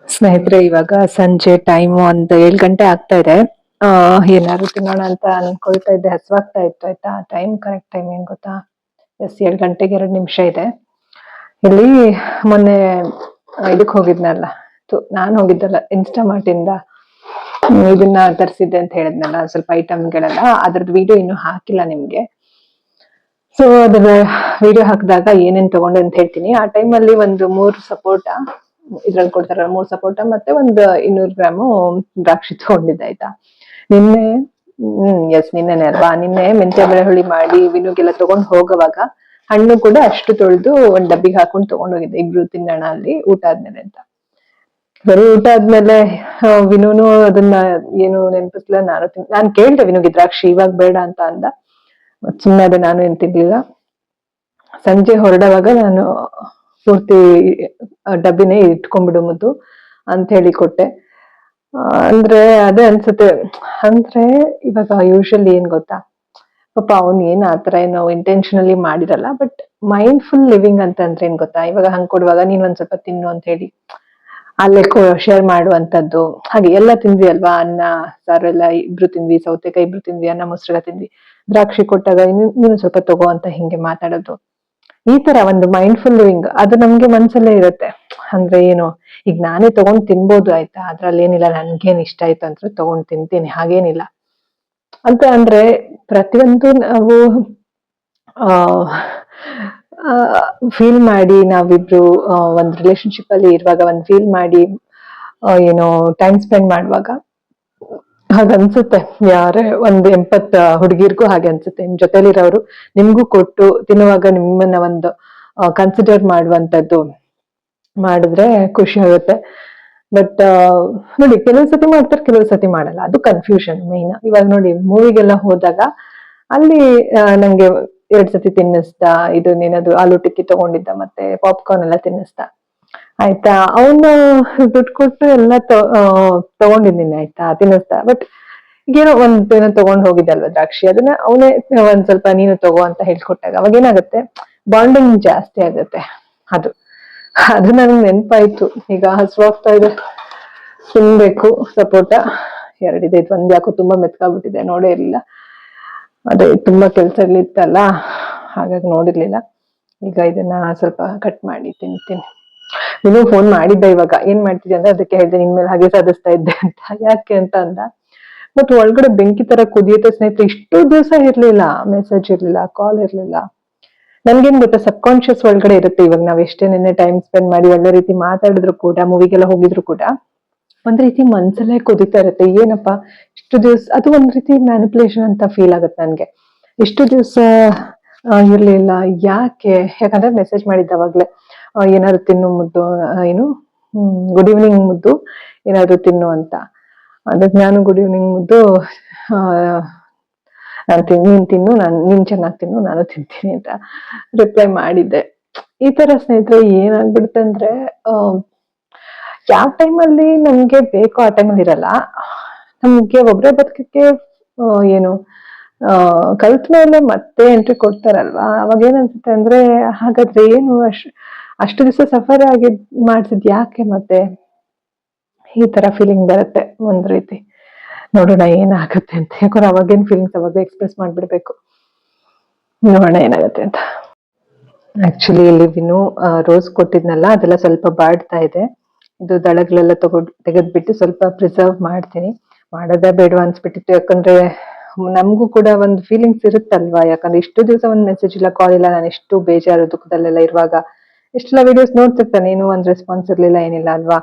ಸ್ನೇಹಿತರೆ, ಇವಾಗ ಸಂಜೆ ಟೈಮ್ 7 ಗಂಟೆ ಆಗ್ತಾ ಇದೆ. ಏನಾದ್ರು ತಿನ್ನೋಣ ಅಂತ ಅನ್ಕೊಳ್ತಾ ಇದ್ದೆ, ಹಸ್ವಾಗ್ತಾ ಇತ್ತು. ಆಯ್ತಾ, ಟೈಮ್ ಕರೆಕ್ಟ್ ಟೈಮ್ ಏನ್ ಗೊತ್ತಾ? 7 ಗಂಟೆಗೆ 2 ನಿಮಿಷ ಇದೆ. ಇಲ್ಲಿ ಮೊನ್ನೆ ಇದಕ್ ಹೋಗಿದ್ನಲ್ಲ, ನಾನ್ ಹೋಗಿದ್ದಲ್ಲ, ಇನ್ಸ್ಟಾಮಾರ್ಟ್ ಇಂದ ಇದನ್ನ ತರಿಸಿದ್ದೆ ಅಂತ ಹೇಳಿದ್ನಲ್ಲ, ಸ್ವಲ್ಪ ಐಟಮ್ಗಳೆಲ್ಲ. ಅದ್ರದ್ದು ವಿಡಿಯೋ ಇನ್ನೂ ಹಾಕಿಲ್ಲ ನಿಮ್ಗೆ. ಸೊ ಅದ್ರ ವಿಡಿಯೋ ಹಾಕಿದಾಗ ಏನೇನ್ ತಗೊಂಡೆ ಅಂತ ಹೇಳ್ತೀನಿ. ಆ ಟೈಮಲ್ಲಿ ಒಂದು 3 ಸಪೋಟ ಇದ್ರಲ್ಲಿ ಕೊಡ್ತಾರ, 3 ಸಪೋಟ ಮತ್ತೆ ಒಂದು 200 ಗ್ರಾಮು ದ್ರಾಕ್ಷಿ ತಗೊಂಡಿದ್ದೆ. ಆಯ್ತಾ, ನಿನ್ನೆ ನಿನ್ನೆನೆ ಅಲ್ವಾ, ನಿನ್ನೆ ಮೆಂತ್ಯ ಬೆಳ್ಳುಳ್ಳಿ ಮಾಡಿ ವಿನುಗೆಲ್ಲ ತಗೊಂಡ್ ಹೋಗುವಾಗ ಹಣ್ಣು ಕೂಡ ಅಷ್ಟು ತೊಳೆದು ಒಂದ್ ಡಬ್ಬಿಗೆ ಹಾಕೊಂಡು ತಗೊಂಡ್ ಹೋಗಿದ್ದೆ, ಇಬ್ರು ತಿನ್ನೋಣ ಅಲ್ಲಿ ಊಟ ಆದ್ಮೇಲೆ ಅಂತ. ಬರೀ ಊಟ ಆದ್ಮೇಲೆ ವಿನುನು ಅದನ್ನ ಏನು ನೆನ್ಪಿಸ್ಲ, ನಾನ್ ಕೇಳ್ದೆ ವಿನುಗೆ ದ್ರಾಕ್ಷಿ ಇವಾಗ ಬೇಡ ಅಂತ ಅಂದ. ಸುಮ್ಮನೆ ಅದೇ, ನಾನು ಏನ್ ತಿನ್ಲಿಲ್ಲ. ಸಂಜೆ ಹೊರಡವಾಗ ನಾನು ಪೂರ್ತಿ ಡಬ್ಬಿನೇ ಇಟ್ಕೊಂಡ್ಬಿಡು ಮುದ್ದು ಅಂತ ಹೇಳಿ ಕೊಟ್ಟೆ. ಅಂದ್ರೆ ಅದೇ ಅನ್ಸುತ್ತೆ, ಅಂದ್ರೆ ಇವಾಗ ಯೂಶಲಿ ಏನ್ ಗೊತ್ತಾ, ಪಾಪ ಅವ್ನ್ ಏನ್ ಆತರ ಏನೋ ಇಂಟೆನ್ಷನಲಿ ಮಾಡಿರಲ್ಲ, ಬಟ್ ಮೈಂಡ್ಫುಲ್ ಲಿವಿಂಗ್ ಅಂತ ಅಂದ್ರೆ ಏನ್ ಗೊತ್ತಾ, ಇವಾಗ ಹಂಗ್ ಕೊಡುವಾಗ ನೀನ್ ಒಂದ್ ಸ್ವಲ್ಪ ತಿನ್ನು ಅಂತ ಹೇಳಿ ಅಲ್ಲೇ ಶೇರ್ ಮಾಡುವಂತದ್ದು. ಹಾಗೆ ಎಲ್ಲ ತಿಂದ್ವಿ ಅಲ್ವಾ, ಅನ್ನ ಸಾರು ಎಲ್ಲ ಇಬ್ರು ತಿಂದ್ವಿ, ಸೌತೆಕಾಯಿ ಇಬ್ರು ತಿಂದ್ವಿ, ಅನ್ನ ಮೊಸರೆಲ್ಲ ತಿಂದ್ವಿ. ದ್ರಾಕ್ಷಿ ಕೊಟ್ಟಾಗ ನೀನು ಸ್ವಲ್ಪ ತಗೋ ಅಂತ ಹಿಂಗೆ ಮಾತಾಡೋದು, ಈ ತರ ಒಂದು ಮೈಂಡ್ಫುಲ್ ಲಿವಿಂಗ್ ಅದು ನಮ್ಗೆ ಮನ್ಸಲ್ಲೇ ಇರುತ್ತೆ. ಅಂದ್ರೆ ಏನು, ಈಗ ನಾನೇ ತಗೊಂಡ್ ತಿನ್ಬೋದು, ಆಯ್ತಾ, ಅದ್ರಲ್ಲಿ ಏನಿಲ್ಲ, ನನ್ಗೇನ್ ಇಷ್ಟ ಆಯ್ತು ಅಂದ್ರೆ ತಗೊಂಡ್ ತಿಂತೀನಿ, ಹಾಗೇನಿಲ್ಲ ಅಂತ. ಅಂದ್ರೆ ಪ್ರತಿಯೊಂದು ನಾವು ಫೀಲ್ ಮಾಡಿ, ನಾವಿಬ್ರು ಒಂದ್ ರಿಲೇಶನ್ಶಿಪ್ ಅಲ್ಲಿ ಇರುವಾಗ ಒಂದ್ ಫೀಲ್ ಮಾಡಿ ಏನೋ ಟೈಮ್ ಸ್ಪೆಂಡ್ ಮಾಡುವಾಗ ಹಾಗನ್ಸುತ್ತೆ. ಯಾರೇ ಒಂದ್ 80 ಹುಡುಗಿರ್ಗೂ ಹಾಗೆ ಅನ್ಸುತ್ತೆ. ನಿಮ್ ಜೊತೆಲಿರೋರು ನಿಮ್ಗೂ ಕೊಟ್ಟು ತಿನ್ನುವಾಗ ನಿಮ್ಮನ್ನ ಒಂದು ಕನ್ಸಿಡರ್ ಮಾಡುವಂತದ್ದು ಮಾಡಿದ್ರೆ ಖುಷಿ ಆಗುತ್ತೆ. ಬಟ್ ನೋಡಿ, ಕೆಲವು ಸತಿ ಮಾಡ್ತಾರೆ, ಕೆಲವು ಸತಿ ಮಾಡಲ್ಲ, ಅದು ಕನ್ಫ್ಯೂಷನ್ ಮೈನ್. ಇವಾಗ ನೋಡಿ, ಮೂವಿಗೆಲ್ಲ ಹೋದಾಗ ಅಲ್ಲಿ ನಂಗೆ 2 ಸತಿ ತಿನ್ನಿಸ್ದ, ಇದು ಏನಾದ್ರು ಆಲೂ ಟಿಕ್ಕಿ ತಗೊಂಡಿದ್ದ, ಮತ್ತೆ ಪಾಪ್ಕಾರ್ನ್ ಎಲ್ಲ ತಿನ್ನಿಸ್ದ. ಆಯ್ತಾ, ಅವನು ದುಡ್ಡು ಕೊಟ್ಟು ಎಲ್ಲ ತಗೊಂಡಿದ್ದೀನಿ, ಆಯ್ತಾ, ತಿನ್ನಿಸ್ದ. ಬಟ್ ಏನೋ ಏನೋ ತಗೊಂಡ್ ಹೋಗಿದ್ದಲ್ವ ದ್ರಾಕ್ಷಿ, ಅದನ್ನ ಅವನೇ ಒಂದ್ ಸ್ವಲ್ಪ ನೀನು ತಗೋ ಅಂತ ಹೇಳ್ಕೊಟ್ಟಾಗ ಅವಾಗ ಏನಾಗುತ್ತೆ, ಬಾಂಡಿಂಗ್ ಜಾಸ್ತಿ ಆಗುತ್ತೆ. ಅದು ನನ್ಗೆ ನೆನ್ಪಾಯ್ತು. ಈಗ ಹಸುವಾಗ್ತಾ ಇದೆ, ತಿನ್ಬೇಕು. ಸಪೋಟ 2 ಇದೆ, ಒಂದ್ ಯಾಕೋ ತುಂಬಾ ಮೆತ್ಕಾಗ್ಬಿಟ್ಟಿದೆ, ನೋಡೇ ಇರ್ಲಿಲ್ಲ. ಅದೇ ತುಂಬಾ ಕೆಲ್ಸಗಳಿತ್ತಲ್ಲ, ಹಾಗಾಗಿ ನೋಡಿರ್ಲಿಲ್ಲ. ಈಗ ಇದನ್ನ ಸ್ವಲ್ಪ ಕಟ್ ಮಾಡಿ ತಿಂತೀನಿ. ನೀನು ಫೋನ್ ಮಾಡಿದ್ದೆ ಇವಾಗ, ಏನ್ ಮಾಡ್ತಿದ್ದೆ ಅಂದ್ರೆ ಅದಕ್ಕೆ ಹೇಳ್ದೆ, ನಿನ್ ಮೇಲೆ ಹಾಗೆ ಸಾಧಿಸ್ತಾ ಇದ್ದೆ ಅಂತ. ಯಾಕೆ ಅಂತ ಅಂದ, ಮತ್ ಒಳಗಡೆ ಬೆಂಕಿ ತರ ಕುದಿಯುತ್ತೆ ಸ್ನೇಹಿತರೆ. ಇಷ್ಟು ದಿವಸ ಇರ್ಲಿಲ್ಲ, ಮೆಸೇಜ್ ಇರ್ಲಿಲ್ಲ, ಕಾಲ್ ಇರ್ಲಿಲ್ಲ. ನನ್ಗೇನ್ ಗೊತ್ತಾ, ಸಬ್ ಕಾನ್ಶಿಯಸ್ ಒಳಗಡೆ ಇರುತ್ತೆ. ಇವಾಗ ನಾವ್ ಎಷ್ಟೇ ನಿನ್ನೆ ಟೈಮ್ ಸ್ಪೆಂಡ್ ಮಾಡಿ ಒಳ್ಳೆ ರೀತಿ ಮಾತಾಡಿದ್ರು ಕೂಡ, ಮೂವಿಗೆಲ್ಲ ಹೋಗಿದ್ರು ಕೂಡ ಒಂದ್ ರೀತಿ ಮನ್ಸಲ್ಲೇ ಕುದಿತಾ ಇರುತ್ತೆ. ಏನಪ್ಪಾ ಇಷ್ಟು ದಿವ್ಸ, ಅದು ಒಂದ್ ರೀತಿ ಮ್ಯಾನಿಪುಲೇಷನ್ ಅಂತ ಫೀಲ್ ಆಗುತ್ತೆ ನನ್ಗೆ. ಇಷ್ಟು ದಿವ್ಸ ಇರ್ಲಿಲ್ಲ, ಯಾಕಂದ್ರೆ ಮೆಸೇಜ್ ಮಾಡಿದ್ದವಾಗ್ಲೆ ಏನಾದ್ರು ತಿನ್ನು ಮುದ್ದು, ಏನು ಗುಡ್ ಈವ್ನಿಂಗ್ ಮುದ್ದು, ಏನಾದ್ರು ತಿನ್ನು ಅಂತ. ಅದಕ್ಕೆ ನಾನು ಗುಡ್ ಈವ್ನಿಂಗ್ ಮುದ್ದು, ನೀನ್ ತಿನ್ನು, ನೀನ್ ಚೆನ್ನಾಗ್ ತಿನ್ನು, ನಾನು ತಿಂತೀನಿ ಅಂತ ರಿಪ್ಲೈ ಮಾಡಿದ್ದೆ. ಈ ತರ ಸ್ನೇಹಿತರೆ ಏನಾಗ್ಬಿಡುತ್ತೆ ಅಂದ್ರೆ, ಯಾವ ಟೈಮಲ್ಲಿ ನಮ್ಗೆ ಬೇಕೋ ಆ ಟೈಮಲ್ಲಿ ಇರಲ್ಲ. ನಮ್ಗೆ ಒಬ್ರೇ ಬದುಕಕ್ಕೆ ಏನು ಕಲ್ತ ಮೇಲೆ ಮತ್ತೆ ಎಂಟ್ರಿ ಕೊಡ್ತಾರಲ್ವಾ, ಅವಾಗ ಏನನ್ಸುತ್ತೆ ಅಂದ್ರೆ, ಹಾಗಾದ್ರೆ ಏನು ಅಷ್ಟು ದಿವಸ ಸಫರ್ ಆಗಿ ಮಾಡ್ಸಿದ್ ಯಾಕೆ ಮತ್ತೆ? ಈ ತರ ಫೀಲಿಂಗ್ ಬರುತ್ತೆ ಒಂದ್ ರೀತಿ. ನೋಡೋಣ ಏನಾಗುತ್ತೆ ಅಂತ. ಯಾಕಂದ್ರೆ ಅವಾಗೇನ್ ಫೀಲಿಂಗ್ಸ್ ಅವಾಗ ಎಕ್ಸ್ಪ್ರೆಸ್ ಮಾಡ್ಬಿಡ್ಬೇಕು. ನೋಡೋಣ ಏನಾಗುತ್ತೆ ಅಂತ. ಆಕ್ಚುಲಿ ಇಲ್ಲಿ ವಿನು ರೋಸ್ ಕೊಟ್ಟಿದ್ನಲ್ಲ ಅದೆಲ್ಲ ಸ್ವಲ್ಪ ಬಾಡ್ತಾ ಇದೆ. ಇದು ದಳಗಳೆಲ್ಲ ತೆಗೆದ್ಬಿಟ್ಟು ಸ್ವಲ್ಪ ಪ್ರಿಸರ್ವ್ ಮಾಡ್ತೀನಿ. ಮಾಡೋದ ಬೇಡವಾ ಅನ್ಸ್ಬಿಟ್ಟಿತ್ತು. ಯಾಕಂದ್ರೆ ನಮಗೂ ಕೂಡ ಒಂದು ಫೀಲಿಂಗ್ಸ್ ಇರುತ್ತಲ್ವಾ. ಯಾಕಂದ್ರೆ ಇಷ್ಟು ದಿವಸ ಒಂದ್ ಮೆಸೇಜ್ ಇಲ್ಲ, ಕಾಲ್ ಇಲ್ಲ. ನಾನು ಎಷ್ಟು ಬೇಜಾರು ದುಃಖದಲ್ಲೆಲ್ಲ ಇರುವಾಗ ಎಷ್ಟೆಲ್ಲ ವಿಡಿಯೋಸ್ ನೋಡ್ತಿರ್ತಾನೆ, ಏನೂ ಒಂದ್ ರೆಸ್ಪಾನ್ಸ್ ಇರ್ಲಿಲ್ಲ, ಏನಿಲ್ಲ ಅಲ್ವಾ.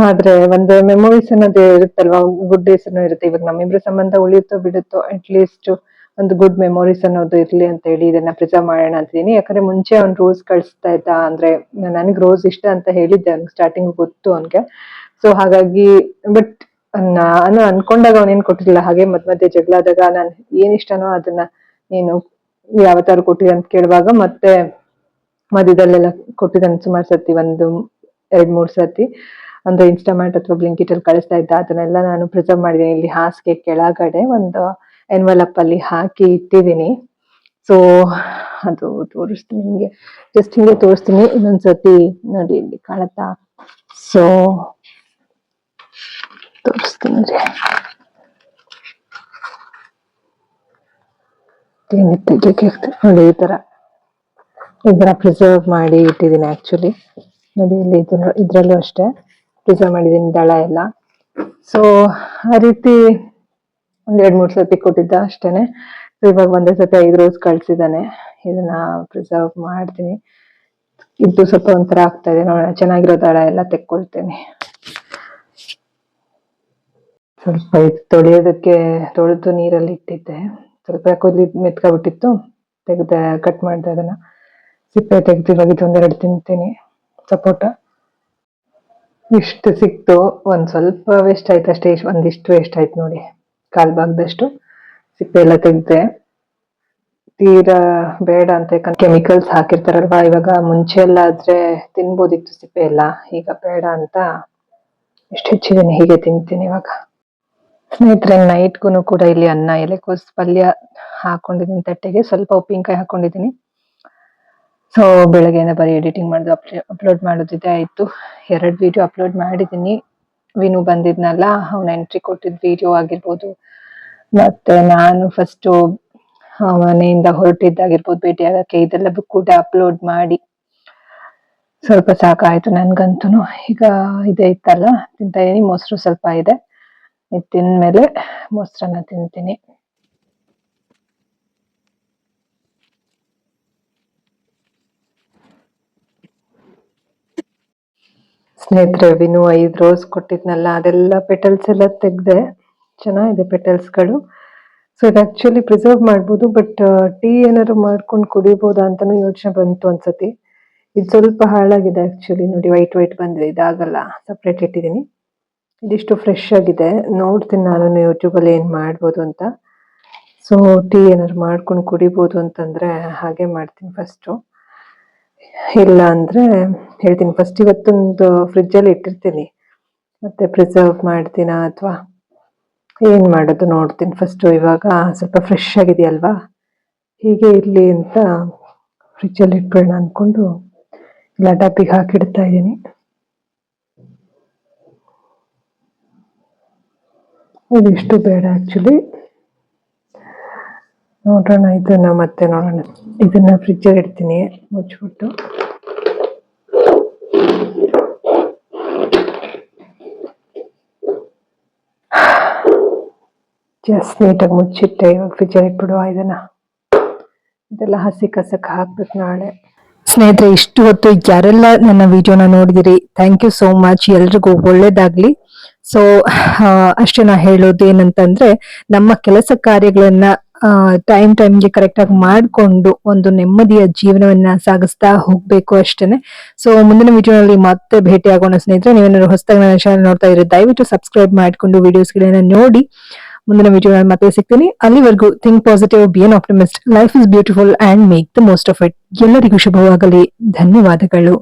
ಆದ್ರೆ ಒಂದು ಮೆಮೊರೀಸ್ ಅನ್ನೋದು ಇರುತ್ತಲ್ವಾ, ಗುಡ್ ಡೇಸ್ ಅನ್ನೋ ಇರುತ್ತೆ. ಇವಾಗ ನಮ್ಮಿಬ್ರ ಸಂಬಂಧ ಉಳಿಯುತ್ತೋ ಬಿಡುತ್ತೋ, ಅಟ್ ಲೀಸ್ಟ್ ಒಂದು ಗುಡ್ ಮೆಮೊರೀಸ್ ಅನ್ನೋದು ಇರ್ಲಿ ಅಂತ ಹೇಳಿ ಇದನ್ನ ಪ್ರಿಸರ್ವ್ ಮಾಡೋಣ ಅಂತೀನಿ. ಯಾಕಂದ್ರೆ ಮುಂಚೆ ಅವ್ನ್ ರೋಸ್ ಕಳಿಸ್ತಾ ಇದ್ದ. ಅಂದ್ರೆ ನನಗ್ ರೋಸ್ ಇಷ್ಟ ಅಂತ ಹೇಳಿದ್ದೆ ಅವ್ನಿಗೆ, ಸ್ಟಾರ್ಟಿಂಗ್ ಗೊತ್ತು ಅವ್ನ್ಗೆ. ಸೊ ಹಾಗಾಗಿ ಬಟ್ ನಾನು ಅನ್ಕೊಂಡಾಗ ಅವನೇನ್ ಕೊಟ್ಟಿರ್ಲಿಲ್ಲ. ಹಾಗೆ ಮಧ್ಯೆ ಜಗಳ ಆದಾಗ ನಾನು ಏನ್ ಇಷ್ಟನೋ ಅದನ್ನ ನೀನು ಯಾವ ತರ ಕೊಟ್ಟಿದೆ ಅಂತ ಕೇಳುವಾಗ ಮತ್ತೆ ಮಧ್ಯದಲ್ಲೆಲ್ಲ ಕೊಟ್ಟಿದ್ದಾನೆ ಸುಮಾರು ಸತಿ, ಒಂದು 2-3 ಸತಿ. ಅಂದ್ರೆ ಇನ್ಸ್ಟಾಮಾರ್ಟ್ ಅಥವಾ ಬ್ಲಿಂಕಿಟ್ ಅಲ್ಲಿ ಕಳಿಸ್ತಾ ಇದ್ದ. ಅದನ್ನೆಲ್ಲ ನಾನು ಪ್ರಿಸರ್ವ್ ಮಾಡಿದೀನಿ. ಇಲ್ಲಿ ಹಾಸಿಗೆ ಕೆಳಗಡೆ ಒಂದು ಎನ್ವಲಪ್ ಅಲ್ಲಿ ಹಾಕಿ ಇಟ್ಟಿದ್ದೀನಿ. ಸೊ ಅದು ತೋರಿಸ್ತೀನಿ ನಿಮ್ಗೆ, ಜಸ್ಟ್ ಹಿಂಗೆ ತೋರಿಸ್ತೀನಿ. ಇನ್ನೊಂದ್ಸತಿ ನೋಡಿ ಇಲ್ಲಿ ಕಾಣತ್ತಾ. ಸೊ ತೋರಿಸ್ತೀನಿ ನೋಡಿ. ಈ ತರ ಪ್ರಿಸರ್ವ್ ಮಾಡಿ ಇಟ್ಟಿದ್ದೀನಿ ಆಕ್ಚುಲಿ. ನೋಡಿ ಇಲ್ಲಿ ಇದ್ರಲ್ಲೂ ಅಷ್ಟೇ ಪ್ರಿಸರ್ವ್ ಮಾಡಿದ್ದೀನಿ ದಳ ಎಲ್ಲ. ಸೊ ಆ ರೀತಿ ಒಂದ್ 2-3 ಸತಿ ಕೊಟ್ಟಿದ್ದ ಅಷ್ಟೇನೆ. ಇವಾಗ ಒಂದೇ ಸತಿ 5 ರೋಸ್ ಕಳ್ಸಿದ್ದಾನೆ. ಇದನ್ನ ಪ್ರಿಸರ್ವ್ ಮಾಡ್ತೀನಿ. ಇದು ಸ್ವಲ್ಪ ಒಂಥರ ಆಗ್ತಾ ಇದೆ. ನೋಡೋಣ, ಚೆನ್ನಾಗಿರೋ ದಳ ಎಲ್ಲ ತೆಕ್ಕೊಳ್ತೇನೆ. ಸ್ವಲ್ಪ ಇದು ತೊಳೆಯೋದಕ್ಕೆ ತೊಳೆದು ನೀರಲ್ಲಿ ಇಟ್ಟಿದ್ದೆ. ಸ್ವಲ್ಪ ಯಾಕೋ ಇಲ್ಲಿ ಮೆತ್ಕೊಬಿಟ್ಟಿತ್ತು, ತೆಗೆದ ಕಟ್ ಮಾಡ್ದೆ ಅದನ್ನ. ಸಿಪ್ಪೆ ತೆಗೆದು ಇವಾಗ ಇದೊಂದೆರಡು ತಿಂತೀನಿ. ಸಪೋಟ ಇಷ್ಟು ಸಿಕ್ತು. ಒಂದ್ ಸ್ವಲ್ಪ ವೇಸ್ಟ್ ಆಯ್ತು ಅಷ್ಟೇ. ಒಂದಿಷ್ಟು ವೇಸ್ಟ್ ಆಯ್ತು ನೋಡಿ, 1/4 ಭಾಗದಷ್ಟು. ಸಿಪ್ಪೆ ಎಲ್ಲ ತೆಗ್ದೆ. ತೀರಾ ಬೇಡ ಅಂತ, ಯಾಕಂದ್ರೆ ಕೆಮಿಕಲ್ಸ್ ಹಾಕಿರ್ತಾರಲ್ವಾ. ಇವಾಗ ಮುಂಚೆ ಎಲ್ಲ ಆದ್ರೆ ತಿನ್ಬೋದಿತ್ತು ಸಿಪ್ಪೆ ಎಲ್ಲ, ಈಗ ಬೇಡ ಅಂತ ಎಷ್ಟು ಹೆಚ್ಚಿದ್ದೀನಿ, ಹೀಗೆ ತಿಂತೀನಿ ಇವಾಗ. ಸ್ನೇಹಿತರೆ, ನೈಟ್ಗೂ ಕೂಡ ಇಲ್ಲಿ ಅನ್ನ ಎಲೆಕೋಸು ಪಲ್ಯ ಹಾಕೊಂಡಿದ್ದೀನಿ ತಟ್ಟೆಗೆ. ಸ್ವಲ್ಪ ಉಪ್ಪಿನಕಾಯಿ ಹಾಕೊಂಡಿದ್ದೀನಿ. ಸೊ ಬೆಳಗ್ಗೆಯಿಂದ ಬರೀ ಎಡಿಟಿಂಗ್ ಮಾಡೋದು, ಅಪ್ಲೋಡ್ ಮಾಡೋದಿದೆ ಆಯ್ತು. 2 ವಿಡಿಯೋ ಅಪ್ಲೋಡ್ ಮಾಡಿದ್ದೀನಿ. ವಿನು ಬಂದಿದ್ನಲ್ಲ, ಅವನ ಎಂಟ್ರಿ ಕೊಟ್ಟಿದ್ ವಿಡಿಯೋ ಆಗಿರ್ಬೋದು, ಮತ್ತೆ ನಾನು ಫಸ್ಟ್ ಮನೆಯಿಂದ ಹೊರಟಿದ್ದಾಗಿರ್ಬೋದು ಭೇಟಿ ಆಗಕ್ಕೆ, ಇದೆಲ್ಲ ಕೂಡ ಅಪ್ಲೋಡ್ ಮಾಡಿ ಸ್ವಲ್ಪ ಸಾಕಾಯ್ತು ನನ್ಗಂತೂ. ಈಗ ಇದೆ ಇತ್ತಲ್ಲ ತಿಂತಾ ಇದೀನಿ. ಮೊಸರು ಸ್ವಲ್ಪ ಇದೆ, ಇದು ತಿಂದ್ಮೇಲೆ ಮೊಸರನ್ನ ತಿಂತೀನಿ. ಸ್ನೇಹಿತರೆ, ವಿನು 5 ರೋಸ್ ಕೊಟ್ಟಿದ್ನಲ್ಲ, ಅದೆಲ್ಲ ಪೆಟಲ್ಸ್ ಎಲ್ಲ ತೆಗ್ದೆ. ಚೆನ್ನಾಗಿದೆ ಪೆಟಲ್ಸ್ಗಳು. ಸೊ ಇದು ಆಕ್ಚುಲಿ ಪ್ರಿಸರ್ವ್ ಮಾಡ್ಬೋದು, ಬಟ್ ಟೀ ಏನಾದ್ರು ಮಾಡ್ಕೊಂಡು ಕುಡಿಬೋದಾ ಅಂತಾನು ಯೋಚನೆ ಬಂತು ಒಂದ್ಸತಿ. ಇದು ಸ್ವಲ್ಪ ಹಾಳಾಗಿದೆ ಆಕ್ಚುಲಿ. ನೋಡಿ, ವೈಟ್ ಬಂದಿದೆ, ಇದಾಗಲ್ಲ. ಸಪ್ರೇಟ್ ಇಟ್ಟಿದ್ದೀನಿ. ಇದಿಷ್ಟು ಫ್ರೆಶ್ ಆಗಿದೆ. ನೋಡ್ತೀನಿ ನಾನು ಯೂಟ್ಯೂಬ್ ಅಲ್ಲಿ ಏನ್ ಮಾಡ್ಬೋದು ಅಂತ. ಸೊ ಟೀ ಏನಾದ್ರು ಮಾಡ್ಕೊಂಡು ಕುಡಿಬೋದು ಅಂತಂದ್ರೆ ಹಾಗೆ ಮಾಡ್ತೀನಿ ಫಸ್ಟು. ಇಲ್ಲ ಅಂದ್ರೆ ಹೇಳ್ತೀನಿ. ಫಸ್ಟ್ ಇವತ್ತೊಂದು ಫ್ರಿಜ್ ಅಲ್ಲಿ ಇಟ್ಟಿರ್ತೀನಿ, ಮತ್ತೆ ಪ್ರಿಸರ್ವ್ ಮಾಡ್ತೀನ ಅಥವಾ ಏನ್ ಮಾಡೋದು ನೋಡ್ತೀನಿ ಫಸ್ಟ್. ಇವಾಗ ಸ್ವಲ್ಪ ಫ್ರೆಶ್ ಆಗಿದೆಯಲ್ವಾ, ಹೀಗೆ ಇರ್ಲಿ ಅಂತ ಫ್ರಿಜ್ ಅಲ್ಲಿ ಇಟ್ಬಿಡೋಣ ಅನ್ಕೊಂಡು ಇಲ್ಲ ಡಬ್ಬಿಗೆ ಹಾಕಿಡ್ತಾ ಇದ್ದೀನಿ. ಇದಿಷ್ಟು ಬೇಡ ಆಕ್ಚುಲಿ. ನೋಡೋಣ, ಇದನ್ನ ಮತ್ತೆ ನೋಡೋಣ. ಇದನ್ನ ಫ್ರಿಜ್ ಅಲ್ಲಿ ಇಡ್ತೀನಿ ಮುಚ್ಚಿಬಿಟ್ಟು. ಜಸ್ಟ್ ನೀಟಾಗಿ ಮುಚ್ಚಿಟ್ಟೆ. ಇವಾಗ ಫ್ರಿಜ್ ಅಲ್ಲಿ ಇಟ್ಬಿಡುವ ಇದನ್ನ. ಇದೆಲ್ಲ ಹಸಿ ಕಸಕ್ಕೆ ಹಾಕ್ಬೇಕು ನಾಳೆ. ಸ್ನೇಹಿತರೆ, ಇಷ್ಟು ಹೊತ್ತು ಯಾರೆಲ್ಲ ನನ್ನ ವಿಡಿಯೋನ ನೋಡಿದಿರಿ, ಥ್ಯಾಂಕ್ ಯು ಸೋ ಮಚ್. ಎಲ್ರಿಗೂ ಒಳ್ಳೇದಾಗ್ಲಿ. ಸೊ ಅಷ್ಟೇ ನಾ ಹೇಳೋದು ಏನಂತಂದ್ರೆ, ನಮ್ಮ ಕೆಲಸ ಕಾರ್ಯಗಳನ್ನ ಟೈಮ್ಗೆ ಕರೆಕ್ಟ್ ಆಗಿ ಮಾಡ್ಕೊಂಡು ಒಂದು ನೆಮ್ಮದಿಯ ಜೀವನವನ್ನ ಸಾಗಿಸ್ತಾ ಹೋಗ್ಬೇಕು ಅಷ್ಟೇನೆ. ಸೊ ಮುಂದಿನ ವಿಡಿಯೋನಲ್ಲಿ ಮತ್ತೆ ಭೇಟಿ ಆಗೋಣ ಸ್ನೇಹಿತರೆ. ನೀವೇನಾದ್ರು ಹೊಸದಾಗಿ ನನ್ನ ಚಾನಲ್ ನೋಡ್ತಾ ಇದ್ರೆ ದಯವಿಟ್ಟು ಸಬ್ಸ್ಕ್ರೈಬ್ ಮಾಡ್ಕೊಂಡು ವಿಡಿಯೋಸ್ ಗಳನ್ನ ನೋಡಿ. ಮುಂದಿನ ವಿಡಿಯೋನಲ್ಲಿ ಮತ್ತೆ ಸಿಗ್ತೀನಿ. ಅಲ್ಲಿವರೆಗೂ think positive, B N optimist. Life is beautiful and make the most of it. ಎಲ್ಲರಿಗೂ ಶುಭವಾಗಲಿ. ಧನ್ಯವಾದಗಳು.